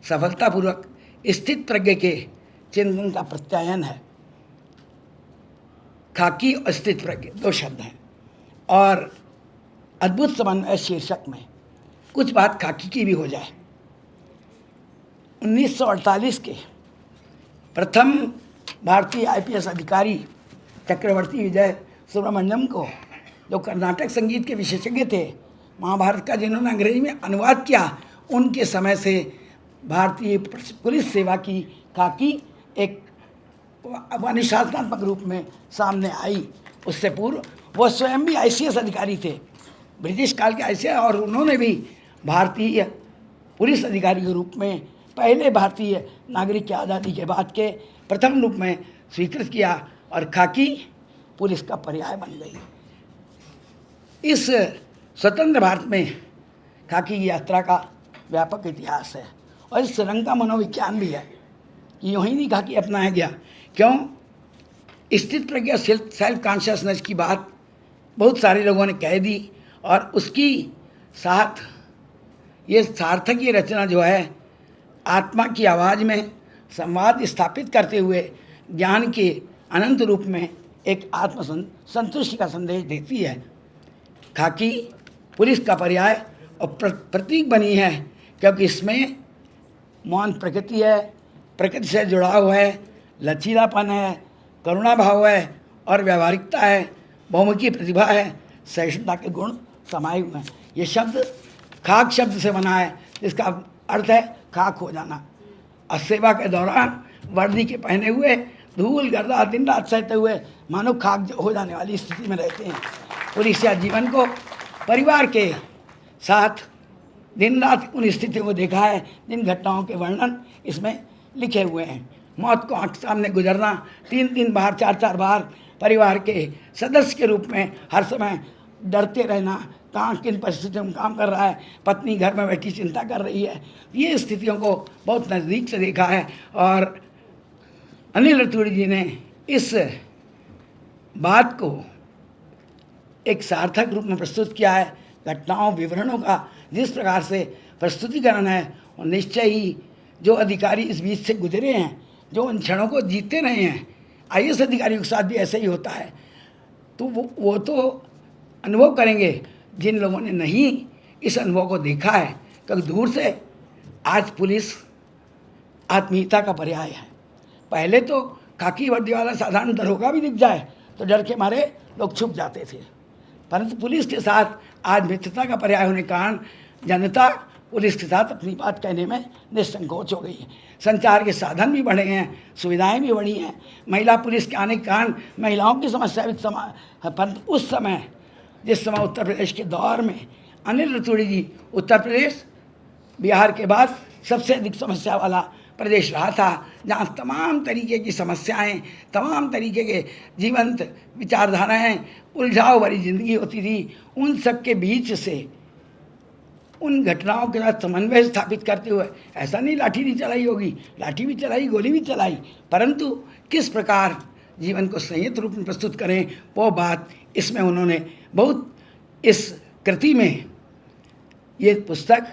सफलतापूर्वक स्थित प्रज्ञ के चिंतन का प्रत्यायन है। खाकी और स्थित प्रज्ञ 2 शब्द हैं और अद्भुत समन्वय शीर्षक में कुछ बात खाकी की भी हो जाए। 1948 के प्रथम भारतीय आईपीएस अधिकारी चक्रवर्ती विजय सुब्रमण्यम को, जो कर्नाटक संगीत के विशेषज्ञ थे, महाभारत का जिन्होंने अंग्रेजी में अनुवाद किया, उनके समय से भारतीय पुलिस सेवा की खाकी एक अनुशासनात्मक रूप में सामने आई। उससे पूर्व वो स्वयं भी आईसीएस अधिकारी थे, ब्रिटिश काल के आईसीएस, और उन्होंने भी भारतीय पुलिस अधिकारी के रूप में पहले भारतीय नागरिक की आज़ादी के बाद के प्रथम रूप में स्वीकृत किया और खाकी पुलिस का पर्याय बन गई। इस स्वतंत्र भारत में खाकी की यात्रा का व्यापक इतिहास है और इस रंग का मनोविज्ञान भी है कि यूँ ही नहीं खाकी अपनाया गया। क्यों? स्थित प्रज्ञा सेल्फ कॉन्शियसनेस की बात बहुत सारे लोगों ने कह दी और उसकी साथ ये सार्थक ये रचना जो है आत्मा की आवाज़ में संवाद स्थापित करते हुए ज्ञान के अनंत रूप में एक आत्म संतुष्टि का संदेश देती है। खाकी पुलिस का पर्याय और प्रतीक बनी है क्योंकि इसमें मौन प्रकृति है, प्रकृति से जुड़ाव है, लचीलापन है, करुणा भाव है और व्यवहारिकता है, बहुमुखी प्रतिभा है, सहिष्णुता के गुण समाये हुए हैं। ये शब्द खाक शब्द से बना है, इसका अर्थ है खाक हो जाना। और सेवा के दौरान वर्दी के पहने हुए धूल गर्दा दिन रात सहते हुए मानो खाक हो जाने वाली स्थिति में रहते हैं। पुलिस या जीवन को परिवार के साथ दिन रात उन स्थितियों को देखा है जिन घटनाओं के वर्णन इसमें लिखे हुए हैं। मौत को आँख सामने गुजरना, 3-3 बार 4-4 बार परिवार के सदस्य के रूप में हर समय डरते रहना, कहाँ किन परिस्थितियों में काम कर रहा है, पत्नी घर में बैठी चिंता कर रही है, ये स्थितियों को बहुत नज़दीक से देखा है। और अनिल रतूड़ी जी ने इस बात को एक सार्थक रूप में प्रस्तुत किया है। घटनाओं विवरणों का जिस प्रकार से प्रस्तुतिकरण है और निश्चय ही जो अधिकारी इस बीच से गुजरे हैं जो उन क्षणों को जीते रहे हैं, IAS अधिकारियों के साथ भी ऐसा ही होता है। तो वो तो अनुभव करेंगे जिन लोगों ने नहीं इस अनुभव को देखा है। कभी दूर से आज पुलिस आत्मीयता का पर्याय है। पहले तो खाकी वर्दी वाला साधारण दरोगा भी दिख जाए तो डर के मारे लोग छुप जाते थे, परंतु पुलिस के साथ आज मित्रता का पर्याय होने के कारण जनता पुलिस के साथ अपनी बात कहने में निसंकोच हो गई है। संचार के साधन भी बढ़े हैं, सुविधाएं भी बढ़ी हैं। महिला पुलिस के आने के कारण महिलाओं की समस्या भी परंतु उस समय जिस समय उत्तर प्रदेश के दौर में अनिल रतूड़ी जी उत्तर प्रदेश बिहार के बाद सबसे अधिक समस्या वाला प्रदेश रहा था, जहाँ तमाम तरीके की समस्याएं, तमाम तरीके के जीवंत विचारधाराएं, उलझाव भरी जिंदगी होती थी। उन सब के बीच से उन घटनाओं के साथ समन्वय स्थापित करते हुए, ऐसा नहीं लाठी नहीं चलाई होगी, लाठी भी चलाई, गोली भी चलाई, परंतु किस प्रकार जीवन को संयत रूप में प्रस्तुत करें वो बात इसमें उन्होंने बहुत, इस कृति में ये पुस्तक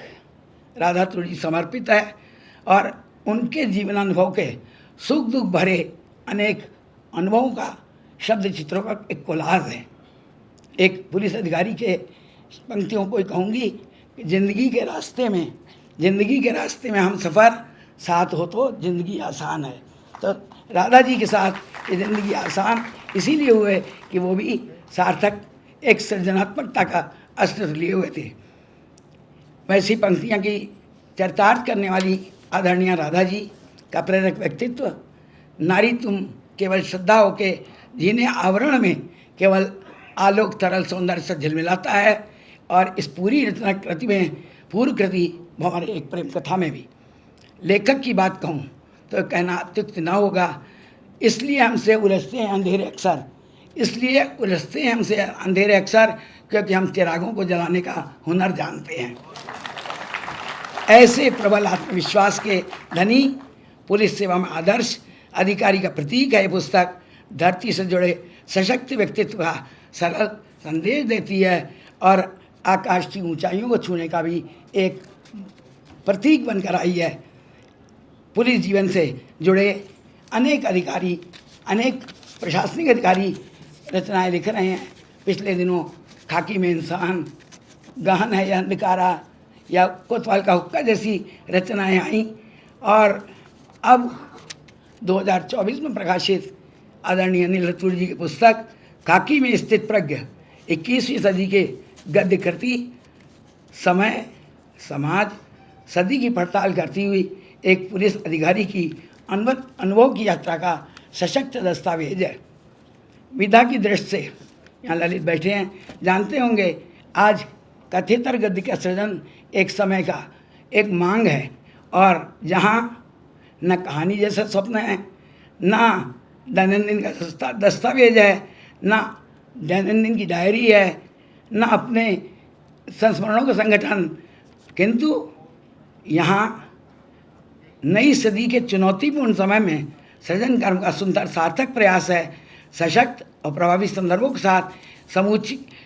राधा तुलसी समर्पित है और उनके जीवनानुभव के सुख दुख भरे अनेक अनुभवों का शब्द चित्रों का एक कोलाज है। एक पुलिस अधिकारी के पंक्तियों को कहूँगी कि जिंदगी के रास्ते में हम सफ़र साथ हो तो ज़िंदगी आसान है। तो राधा जी के साथ ये ज़िंदगी आसान इसीलिए हुए कि वो भी सार्थक एक सृजनात्मकता का अस्त्र लिए हुए थे। वैसी पंक्तियाँ की चरितार्थ करने वाली आदरणीय राधा जी का प्रेरक व्यक्तित्व, नारी तुम केवल श्रद्धा हो के जीने आवरण में केवल आलोक तरल सौंदर्य से झिलमिलाता है। और इस पूरी रचना कृति में पूर्व कृति हमारे एक प्रेम कथा में भी लेखक की बात कहूँ तो कहना अत्युक्त न होगा। इसलिए हमसे उलझते हैं अंधेरे अक्सर, क्योंकि हम चिरागों को जलाने का हुनर जानते हैं। ऐसे प्रबल आत्मविश्वास के धनी, पुलिस सेवा में आदर्श अधिकारी का प्रतीक है ये पुस्तक। धरती से जुड़े सशक्त व्यक्तित्व का सरल संदेश देती है और आकाश की ऊंचाइयों को छूने का भी एक प्रतीक बनकर आई है। पुलिस जीवन से जुड़े अनेक अधिकारी, अनेक प्रशासनिक अधिकारी रचनाएं लिख रहे हैं। पिछले दिनों खाकी में इंसान, गहन है यह निकारा या कोतवाल का हुक्का जैसी रचनाएं आईं और अब 2024 में प्रकाशित आदरणीय अनिल रतूड़ी जी की पुस्तक खाकी में स्थित प्रज्ञ 21वीं सदी के गद्य कृति समय, समाज, सदी की पड़ताल करती हुई एक पुलिस अधिकारी की अनुभव की यात्रा का सशक्त दस्तावेज है। विधा की दृष्टि से यहाँ ललित बैठे हैं, जानते होंगे आज कथेतर गद्य का सृजन एक समय का एक मांग है और जहाँ न कहानी जैसा स्वप्न है, न दैनंदिन का दस्तावेज है, न दैनंदिन की डायरी है, न अपने संस्मरणों का संगठन, किंतु यहाँ नई सदी के चुनौतीपूर्ण समय में सृजन कर्म का सुंदर सार्थक प्रयास है। सशक्त और प्रभावी संदर्भों के साथ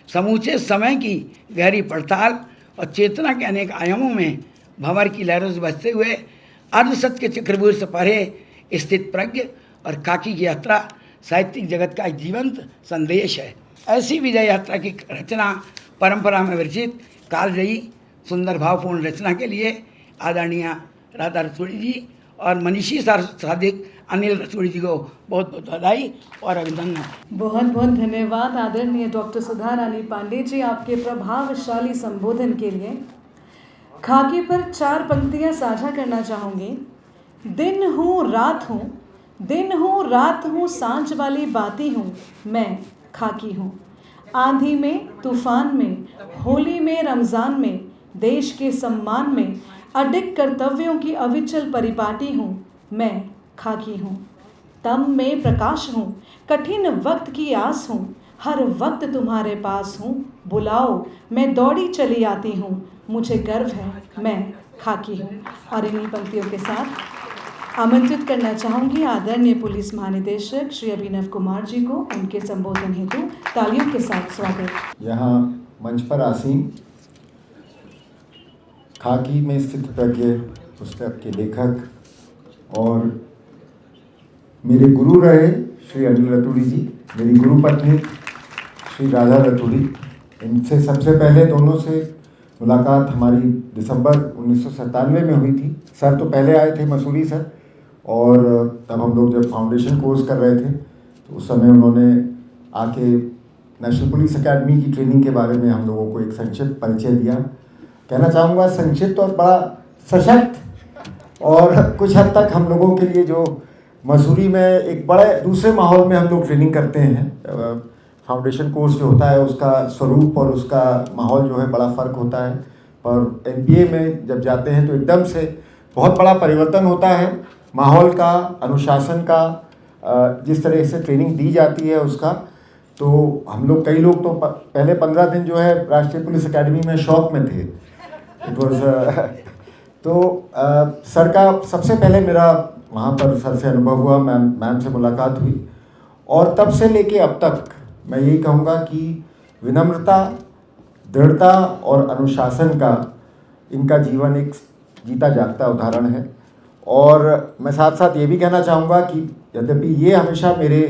समूचे समय की गहरी पड़ताल और चेतना के अनेक आयामों में भंवर की लहरों से बचते हुए अर्धसत्य के चक्रव्यूह से परे स्थित प्रज्ञ और खाकी की यात्रा साहित्यिक जगत का एक जीवंत संदेश है। ऐसी विजय यात्रा की रचना परंपरा में विरचित कालजयी सुंदर भावपूर्ण रचना के लिए आदरणीय राधा रतूड़ी जी और मनीषी साधिक अनिल रतूड़ी जी को बहुत बहुत बधाई और अभिनंदन। बहुत बहुत धन्यवाद आदरणीय डॉक्टर सुधा रानी पांडे जी आपके प्रभावशाली संबोधन के लिए। खाकी पर 4 पंक्तियां साझा करना चाहूँगी। दिन हूँ रात हूँ, दिन हूँ रात हूँ, सांझ वाली बाती हूँ, मैं खाकी हूँ। आंधी में, तूफान में, होली में, रमज़ान में, देश के सम्मान में अडिग कर्तव्यों की अविचल परिपाटी हूँ, मैं खाकी हूँ। तम में प्रकाश हूँ, कठिन वक्त की आस हूँ, हर वक्त तुम्हारे पास हूँ, बुलाओ मैं दौड़ी चली आती हूँ, मुझे गर्व है मैं खाकी हूँ। और इन्हीं पंक्तियों के साथ आमंत्रित करना चाहूँगी आदरणीय पुलिस महानिदेशक श्री अभिनव कुमार जी को उनके संबोधन हेतु तालियों के साथ स्वागत। यहाँ मंच पर आसीन खाकी में स्थित प्रज्ञ पुस्तक के लेखक और मेरे गुरु रहे श्री अनिल रतूड़ी जी, मेरी गुरु पत्नी श्री राधा रतूड़ी। इनसे सबसे पहले दोनों से मुलाकात हमारी दिसंबर 1997 में हुई थी। सर तो पहले आए थे, मसूरी सर, और तब हम लोग जब फाउंडेशन कोर्स कर रहे थे तो उस समय उन्होंने आके नेशनल पुलिस एकेडमी की ट्रेनिंग के बारे में हम लोगों को एक संक्षिप्त परिचय दिया। कहना चाहूँगा संक्षिप्त और बड़ा सशक्त, और कुछ हद तक हम लोगों के लिए जो मसूरी में एक बड़े दूसरे माहौल में हम लोग ट्रेनिंग करते हैं, फाउंडेशन कोर्स जो होता है उसका स्वरूप और उसका माहौल जो है बड़ा फ़र्क होता है, पर MBA में जब जाते हैं तो एकदम से बहुत बड़ा परिवर्तन होता है माहौल का, अनुशासन का, जिस तरह से ट्रेनिंग दी जाती है उसका। तो हम लोग, कई लोग तो पहले 15 दिन जो है राष्ट्रीय पुलिस एकेडमी में शौक में थे। इट वॉज सर का सबसे पहले मेरा वहाँ पर सर से अनुभव हुआ, मैम से मुलाकात हुई, और तब से लेके अब तक मैं यही कहूँगा कि विनम्रता, दृढ़ता और अनुशासन का इनका जीवन एक जीता जागता उदाहरण है। और मैं साथ साथ ये भी कहना चाहूँगा कि यद्यपि ये हमेशा मेरे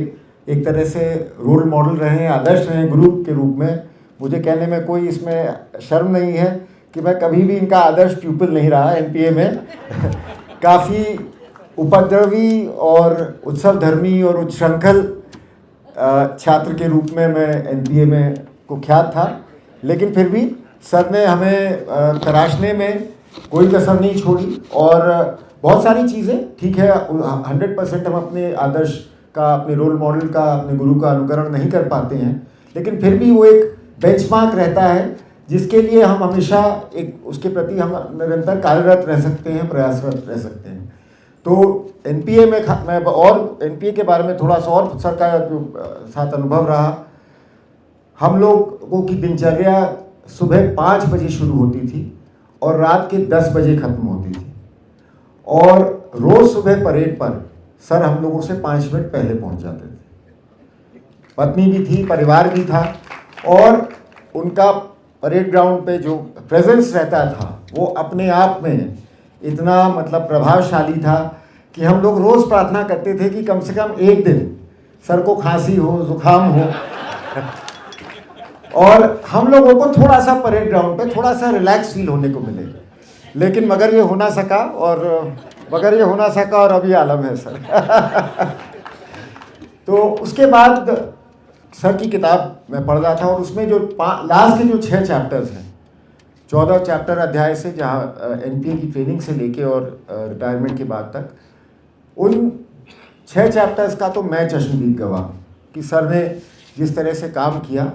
एक तरह से रोल मॉडल रहे हैं, आदर्श रहे हैं गुरु के रूप में, मुझे कहने में कोई इसमें शर्म नहीं है कि मैं कभी भी इनका आदर्श प्यूपिल नहीं रहा NPA में। काफ़ी उपद्रवी और उत्सव धर्मी और उच्छृंखल छात्र के रूप में मैं NPA में कुख्यात था, लेकिन फिर भी सर ने हमें तराशने में कोई कसर नहीं छोड़ी। और बहुत सारी चीज़ें, ठीक है, 100% हम अपने आदर्श का, अपने रोल मॉडल का, अपने गुरु का अनुकरण नहीं कर पाते हैं, लेकिन फिर भी वो एक बेंचमार्क रहता है जिसके लिए हम हमेशा एक उसके प्रति हम निरंतर कार्यरत रह सकते हैं, प्रयासरत रह सकते हैं। तो NPA में मैं और NPA के बारे में थोड़ा सा और सर का जो साथ अनुभव रहा, हम लोगों की दिनचर्या सुबह 5 बजे शुरू होती थी और रात के 10 बजे ख़त्म होती थी, और रोज़ सुबह परेड पर सर हम लोगों से 5 मिनट पहले पहुंच जाते थे। पत्नी भी थी, परिवार भी था, और उनका परेड ग्राउंड पे जो प्रेजेंस रहता था वो अपने आप में इतना मतलब प्रभावशाली था कि हम लोग रोज़ प्रार्थना करते थे कि कम से कम एक दिन सर को खांसी हो, जुकाम हो, और हम लोगों को थोड़ा सा परेड ग्राउंड पे थोड़ा सा रिलैक्स फील होने को मिले। लेकिन मगर ये हो ना सका, और अभी आलम है सर। तो उसके बाद सर की किताब मैं पढ़ रहा था, और उसमें जो लास्ट के जो 6 चैप्टर्स हैं, 14 चैप्टर अध्याय से, जहाँ NPA की ट्रेनिंग से लेके और रिटायरमेंट के बाद तक, उन 6 चैप्टर्स का तो मैं चश्मदीद गवाह कि सर ने जिस तरह से काम किया।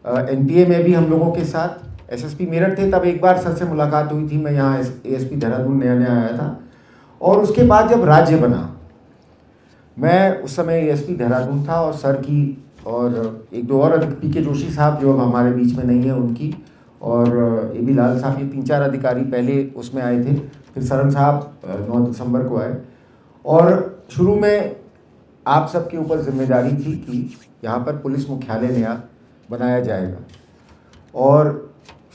NPA में भी हम लोगों के साथ, SSP मेरठ थे तब एक बार सर से मुलाकात हुई थी, मैं यहाँ ASP देहरादून नया आया था, और उसके बाद जब राज्य बना, मैं उस समय ASP देहरादून था, और सर की और एक दो और PK जोशी साहब जो अब हमारे बीच में नहीं है उनकी, और AB लाल साहब, ये 3-4 अधिकारी पहले उसमें आए थे, फिर सरन साहब 9 दिसंबर को आए। और शुरू में आप सबके ऊपर जिम्मेदारी थी कि यहाँ पर पुलिस मुख्यालय नया बनाया जाएगा, और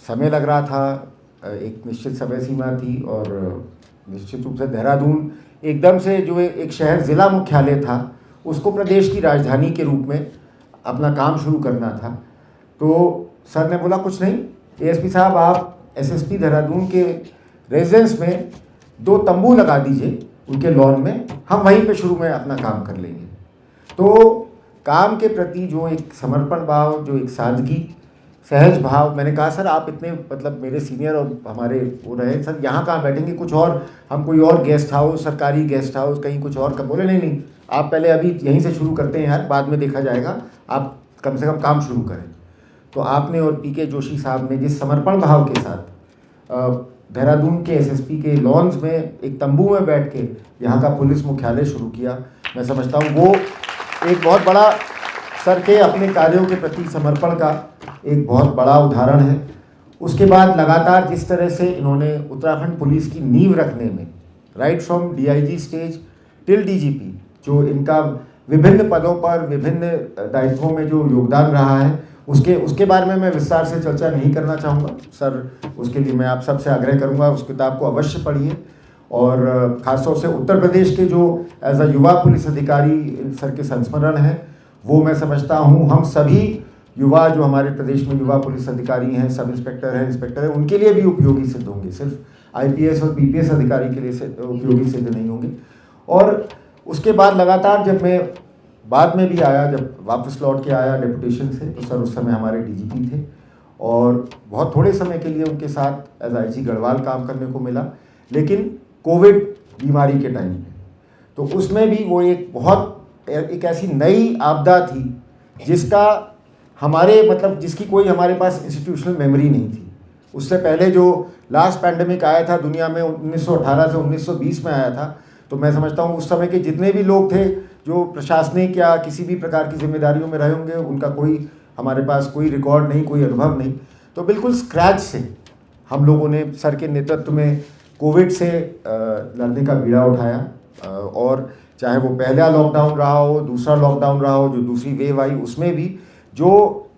समय लग रहा था, एक निश्चित समय सीमा थी, और निश्चित रूप से देहरादून एकदम से जो एक शहर ज़िला मुख्यालय था उसको प्रदेश की राजधानी के रूप में अपना काम शुरू करना था। तो सर ने बोला कुछ नहीं, ASP साहब आप SSP देहरादून के रेजिडेंस में 2 तंबू लगा दीजिए उनके लॉन में, हम वहीं पे शुरू में अपना काम कर लेंगे। तो काम के प्रति जो एक समर्पण भाव, जो एक सादगी, सहज भाव, मैंने कहा सर आप इतने मतलब मेरे सीनियर और हमारे वो रहे, सर यहाँ कहाँ बैठेंगे, कुछ और, हम कोई और गेस्ट हाउस, सरकारी गेस्ट हाउस कहीं कुछ और, बोले नहीं आप पहले अभी यहीं से शुरू करते हैं यार, बाद में देखा जाएगा, आप कम से कम काम शुरू करें। तो आपने और PK जोशी साहब ने जिस समर्पण भाव के साथ देहरादून के SSP के लॉन्स में एक तंबू में बैठ के यहाँ का पुलिस मुख्यालय शुरू किया, मैं समझता हूँ वो एक बहुत बड़ा सर के अपने कार्यों के प्रति समर्पण का एक बहुत बड़ा उदाहरण है। उसके बाद लगातार जिस तरह से इन्होंने उत्तराखंड पुलिस की नींव रखने में, right from DIG stage till DGP, जो इनका विभिन्न पदों पर विभिन्न दायित्वों में जो योगदान रहा है, उसके बारे में मैं विस्तार से चर्चा नहीं करना चाहूँगा सर, उसके लिए मैं आप सबसे आग्रह करूँगा उस किताब को अवश्य पढ़िए। और ख़ासतौर से उत्तर प्रदेश के जो एज अ युवा पुलिस अधिकारी सर के संस्मरण है, वो मैं समझता हूँ हम सभी युवा जो हमारे प्रदेश में युवा पुलिस अधिकारी हैं, सब इंस्पेक्टर हैं, इंस्पेक्टर हैं, उनके लिए भी उपयोगी सिद्ध होंगे। सिर्फ आईपीएस और पीपीएस अधिकारी के लिए उपयोगी सिद्ध नहीं होंगे। और उसके बाद लगातार जब मैं बाद में भी आया, जब वापस लौट के आया डेपुटेशन से, तो सर उस समय हमारे डीजीपी थे और बहुत थोड़े समय के लिए उनके साथ एज आईजी गढ़वाल काम करने को मिला। लेकिन कोविड बीमारी के टाइम पे तो उसमें भी वो एक ऐसी नई आपदा थी जिसका हमारे मतलब जिसकी कोई हमारे पास इंस्टीट्यूशनल मेमोरी नहीं थी। उससे पहले जो लास्ट पैंडेमिक आया था दुनिया में 1918 से 1920 में आया था, तो मैं समझता हूँ उस समय के जितने भी लोग थे जो प्रशासनिक या किसी भी प्रकार की जिम्मेदारियों में रहे होंगे, उनका कोई हमारे पास कोई रिकॉर्ड नहीं, कोई अनुभव नहीं। तो बिल्कुल स्क्रैच से हम लोगों ने सर के नेतृत्व में कोविड से लड़ने का बीड़ा उठाया और चाहे वो पहला लॉकडाउन रहा हो, दूसरा लॉकडाउन रहा हो, जो दूसरी वेव आई, उसमें भी जो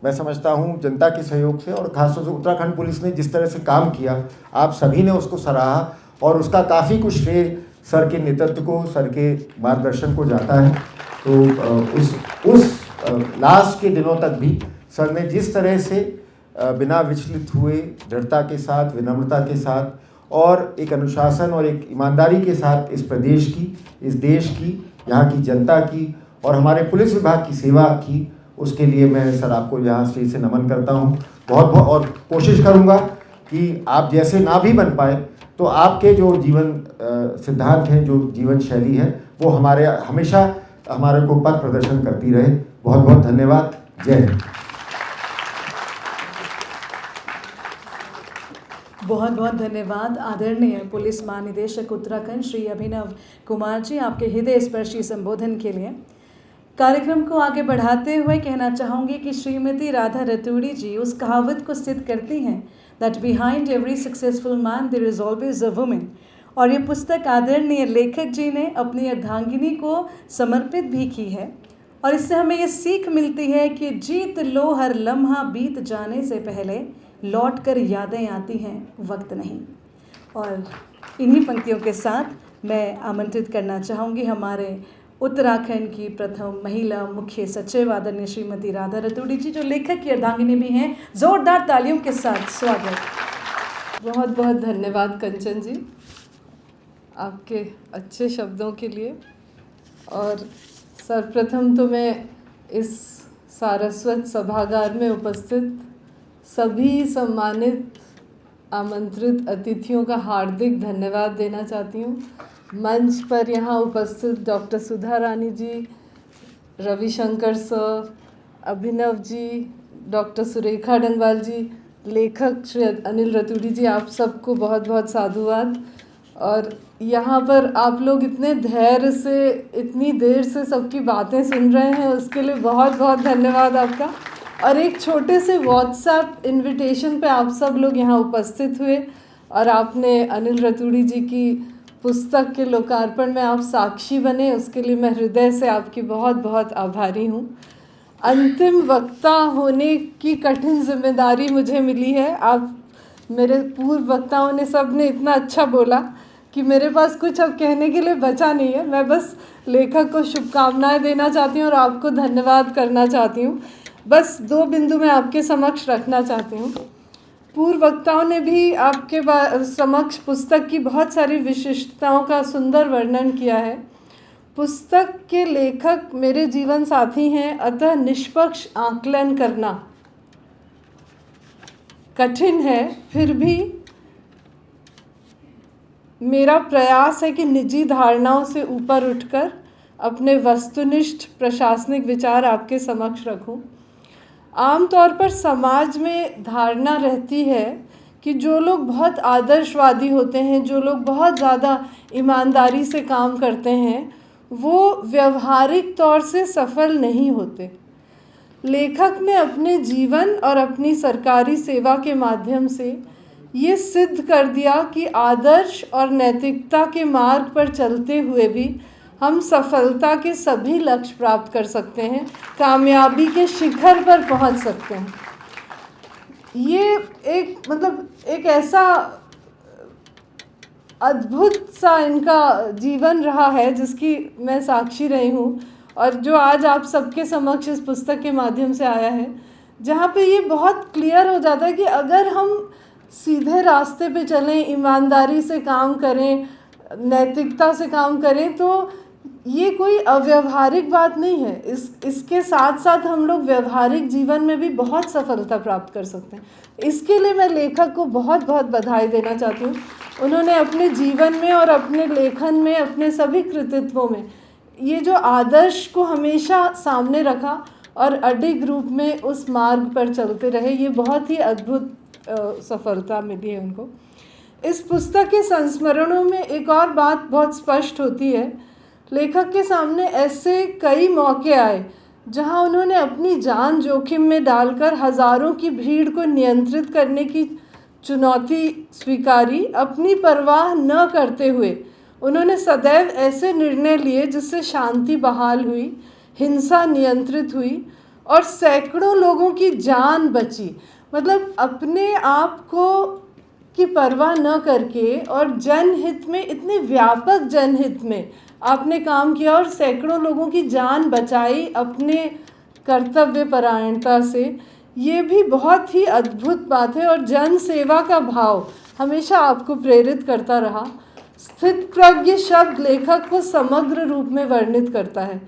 मैं समझता हूँ जनता के सहयोग से और खासतौर से उत्तराखंड पुलिस ने जिस तरह से काम किया, आप सभी ने उसको सराहा और उसका काफ़ी कुछ श्रेय सर के नेतृत्व को, सर के मार्गदर्शन को जाता है। तो उस लास्ट के दिनों तक भी सर ने जिस तरह से बिना विचलित हुए, दृढ़ता के साथ, विनम्रता के साथ और एक अनुशासन और एक ईमानदारी के साथ इस प्रदेश की, इस देश की, यहाँ की जनता की और हमारे पुलिस विभाग की सेवा की, उसके लिए मैं सर आपको यहाँ स्टेज से नमन करता हूँ बहुत बहुत। और कोशिश करूँगा कि आप जैसे ना भी बन पाए तो आपके जो जीवन सिद्धांत हैं, जो जीवन शैली है, वो हमेशा हमारे को पथ प्रदर्शन करती रहे। बहुत बहुत धन्यवाद। जय हिंद। बहुत बहुत धन्यवाद आदरणीय पुलिस महानिदेशक उत्तराखंड श्री अभिनव कुमार जी, आपके हृदय स्पर्शी संबोधन के लिए। कार्यक्रम को आगे बढ़ाते हुए कहना चाहूँगी कि श्रीमती राधा रतूड़ी जी उस कहावत को सिद्ध करती हैं that behind every successful man there is always a women. और ये पुस्तक आदरणीय लेखक जी ने अपनी अर्धांगिनी को समर्पित भी की है और इससे हमें ये सीख मिलती है कि जीत लो हर लम्हा बीत जाने से पहले, लौट कर यादें आती हैं, वक्त नहीं। और इन्हीं पंक्तियों के साथ मैं आमंत्रित करना चाहूँगी हमारे उत्तराखंड की प्रथम महिला मुख्य सचिव आदरणीय श्रीमती राधा रतूड़ी जी, जो लेखक की अर्धांगिनी भी हैं। जोरदार तालियों के साथ स्वागत। बहुत बहुत धन्यवाद कंचन जी आपके अच्छे शब्दों के लिए। और सर्वप्रथम तो मैं इस सारस्वत सभागार में उपस्थित सभी सम्मानित आमंत्रित अतिथियों का हार्दिक धन्यवाद देना चाहती हूँ। मंच पर यहाँ उपस्थित डॉक्टर सुधा रानी जी, रविशंकर सर, अभिनव जी, डॉक्टर सुरेखा डंगवाल जी, लेखक श्री अनिल रतूड़ी जी, आप सबको बहुत बहुत साधुवाद। और यहाँ पर आप लोग इतने धैर्य से इतनी देर से सबकी बातें सुन रहे हैं, उसके लिए बहुत बहुत धन्यवाद आपका। और एक छोटे से व्हाट्सएप इनविटेशन पे आप सब लोग यहाँ उपस्थित हुए और आपने अनिल रतूड़ी जी की पुस्तक के लोकार्पण में आप साक्षी बने, उसके लिए मैं हृदय से आपकी बहुत बहुत आभारी हूँ। अंतिम वक्ता होने की कठिन जिम्मेदारी मुझे मिली है। आप मेरे पूर्व वक्ताओं ने सब ने इतना अच्छा बोला कि मेरे पास कुछ अब कहने के लिए बचा नहीं है। मैं बस लेखक को शुभकामनाएं देना चाहती हूँ और आपको धन्यवाद करना चाहती हूँ। बस 2 बिंदु मैं आपके समक्ष रखना चाहती हूँ। पूर्व वक्ताओं ने भी आपके समक्ष पुस्तक की बहुत सारी विशिष्टताओं का सुंदर वर्णन किया है। पुस्तक के लेखक मेरे जीवन साथी हैं, अतः निष्पक्ष आकलन करना कठिन है। फिर भी मेरा प्रयास है कि निजी धारणाओं से ऊपर उठकर अपने वस्तुनिष्ठ प्रशासनिक विचार आपके समक्ष रखूं। आमतौर पर समाज में धारणा रहती है कि जो लोग बहुत आदर्शवादी होते हैं, जो लोग बहुत ज़्यादा ईमानदारी से काम करते हैं, वो व्यवहारिक तौर से सफल नहीं होते। लेखक ने अपने जीवन और अपनी सरकारी सेवा के माध्यम से ये सिद्ध कर दिया कि आदर्श और नैतिकता के मार्ग पर चलते हुए भी हम सफलता के सभी लक्ष्य प्राप्त कर सकते हैं, कामयाबी के शिखर पर पहुंच सकते हैं। ये एक ऐसा अद्भुत सा इनका जीवन रहा है जिसकी मैं साक्षी रही हूँ, और जो आज आप सबके समक्ष इस पुस्तक के माध्यम से आया है, जहाँ पे ये बहुत क्लियर हो जाता है कि अगर हम सीधे रास्ते पे चलें, ईमानदारी से काम करें, नैतिकता से काम करें, तो ये कोई अव्यवहारिक बात नहीं है। इसके साथ साथ हम लोग व्यवहारिक जीवन में भी बहुत सफलता प्राप्त कर सकते हैं। इसके लिए मैं लेखक को बहुत बहुत बधाई देना चाहती हूँ। उन्होंने अपने जीवन में और अपने लेखन में, अपने सभी कृतित्वों में ये जो आदर्श को हमेशा सामने रखा और अडिग रूप में उस मार्ग पर चलते रहे। ये बहुत ही अद्भुत सफलता मिली है उनको। इस पुस्तक के संस्मरणों में एक और बात बहुत स्पष्ट होती है। लेखक के सामने ऐसे कई मौके आए जहां उन्होंने अपनी जान जोखिम में डालकर हज़ारों की भीड़ को नियंत्रित करने की चुनौती स्वीकारी। अपनी परवाह न करते हुए उन्होंने सदैव ऐसे निर्णय लिए जिससे शांति बहाल हुई, हिंसा नियंत्रित हुई और सैकड़ों लोगों की जान बची। मतलब अपने आप को की परवाह न करके और जनहित में, इतने व्यापक जनहित में आपने काम किया और सैकड़ों लोगों की जान बचाई अपने कर्तव्य परायणता से। ये भी बहुत ही अद्भुत बात है और जन सेवा का भाव हमेशा आपको प्रेरित करता रहा। स्थितप्रज्ञ शब्द लेखक को समग्र रूप में वर्णित करता है।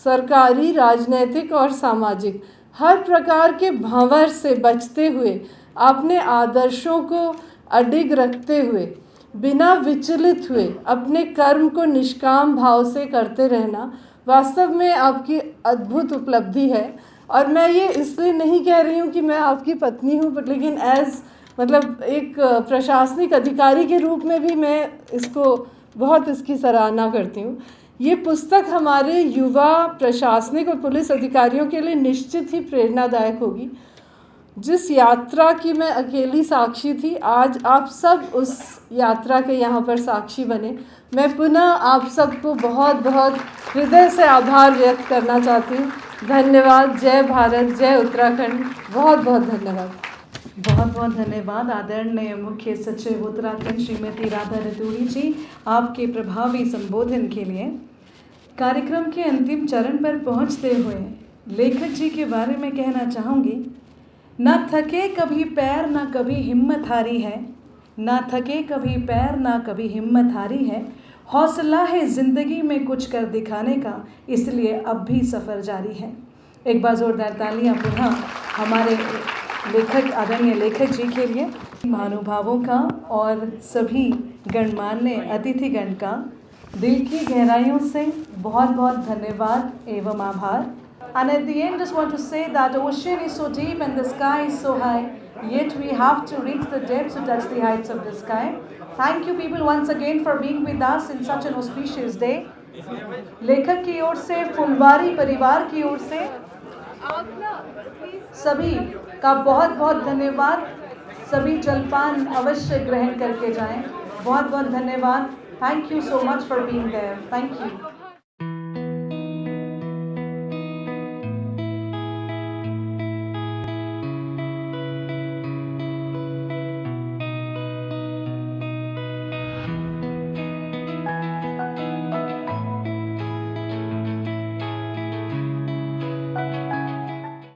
सरकारी, राजनैतिक और सामाजिक हर प्रकार के भंवर से बचते हुए आपने आदर्शों को अडिग रखते हुए, बिना विचलित हुए अपने कर्म को निष्काम भाव से करते रहना वास्तव में आपकी अद्भुत उपलब्धि है। और मैं ये इसलिए नहीं कह रही हूँ कि मैं आपकी पत्नी हूँ, लेकिन मतलब एक प्रशासनिक अधिकारी के रूप में भी मैं इसकी सराहना करती हूँ। ये पुस्तक हमारे युवा प्रशासनिक और पुलिस अधिकारियों के लिए निश्चित ही प्रेरणादायक होगी। जिस यात्रा की मैं अकेली साक्षी थी, आज आप सब उस यात्रा के यहाँ पर साक्षी बने। मैं पुनः आप सबको बहुत बहुत हृदय से आभार व्यक्त करना चाहती हूँ। धन्यवाद। जय भारत, जय उत्तराखंड। बहुत बहुत धन्यवाद। बहुत बहुत धन्यवाद आदरणीय मुख्य सचिव उत्तराखंड श्रीमती राधा रतूड़ी जी, आपके प्रभावी संबोधन के लिए। कार्यक्रम के अंतिम चरण पर पहुंचते हुए लेखक जी के बारे में कहना चाहूँगी, ना थके कभी पैर ना कभी हिम्मत हारी है, ना थके कभी पैर ना कभी हिम्मत हारी है, हौसला है ज़िंदगी में कुछ कर दिखाने का, इसलिए अब भी सफ़र जारी है। एक बार ज़ोरदार तालियां पुनः हमारे लेखक, आदरणीय लेखक जी के लिए। महानुभावों का और सभी गणमान्य अतिथिगण का दिल की गहराइयों से बहुत बहुत धन्यवाद एवं आभार। And at the end, just want to say that the ocean is so deep and the sky is so high, yet we have to reach the depths to touch the heights of the sky. Thank you people once again for being with us in such an auspicious day. लेखक की ओर से, फुलवारी परिवार की ओर से सभी का बहुत बहुत धन्यवाद। सभी जलपान अवश्य ग्रहण करके जाएं। बहुत बहुत धन्यवाद। Thank you so much for being there. Thank you.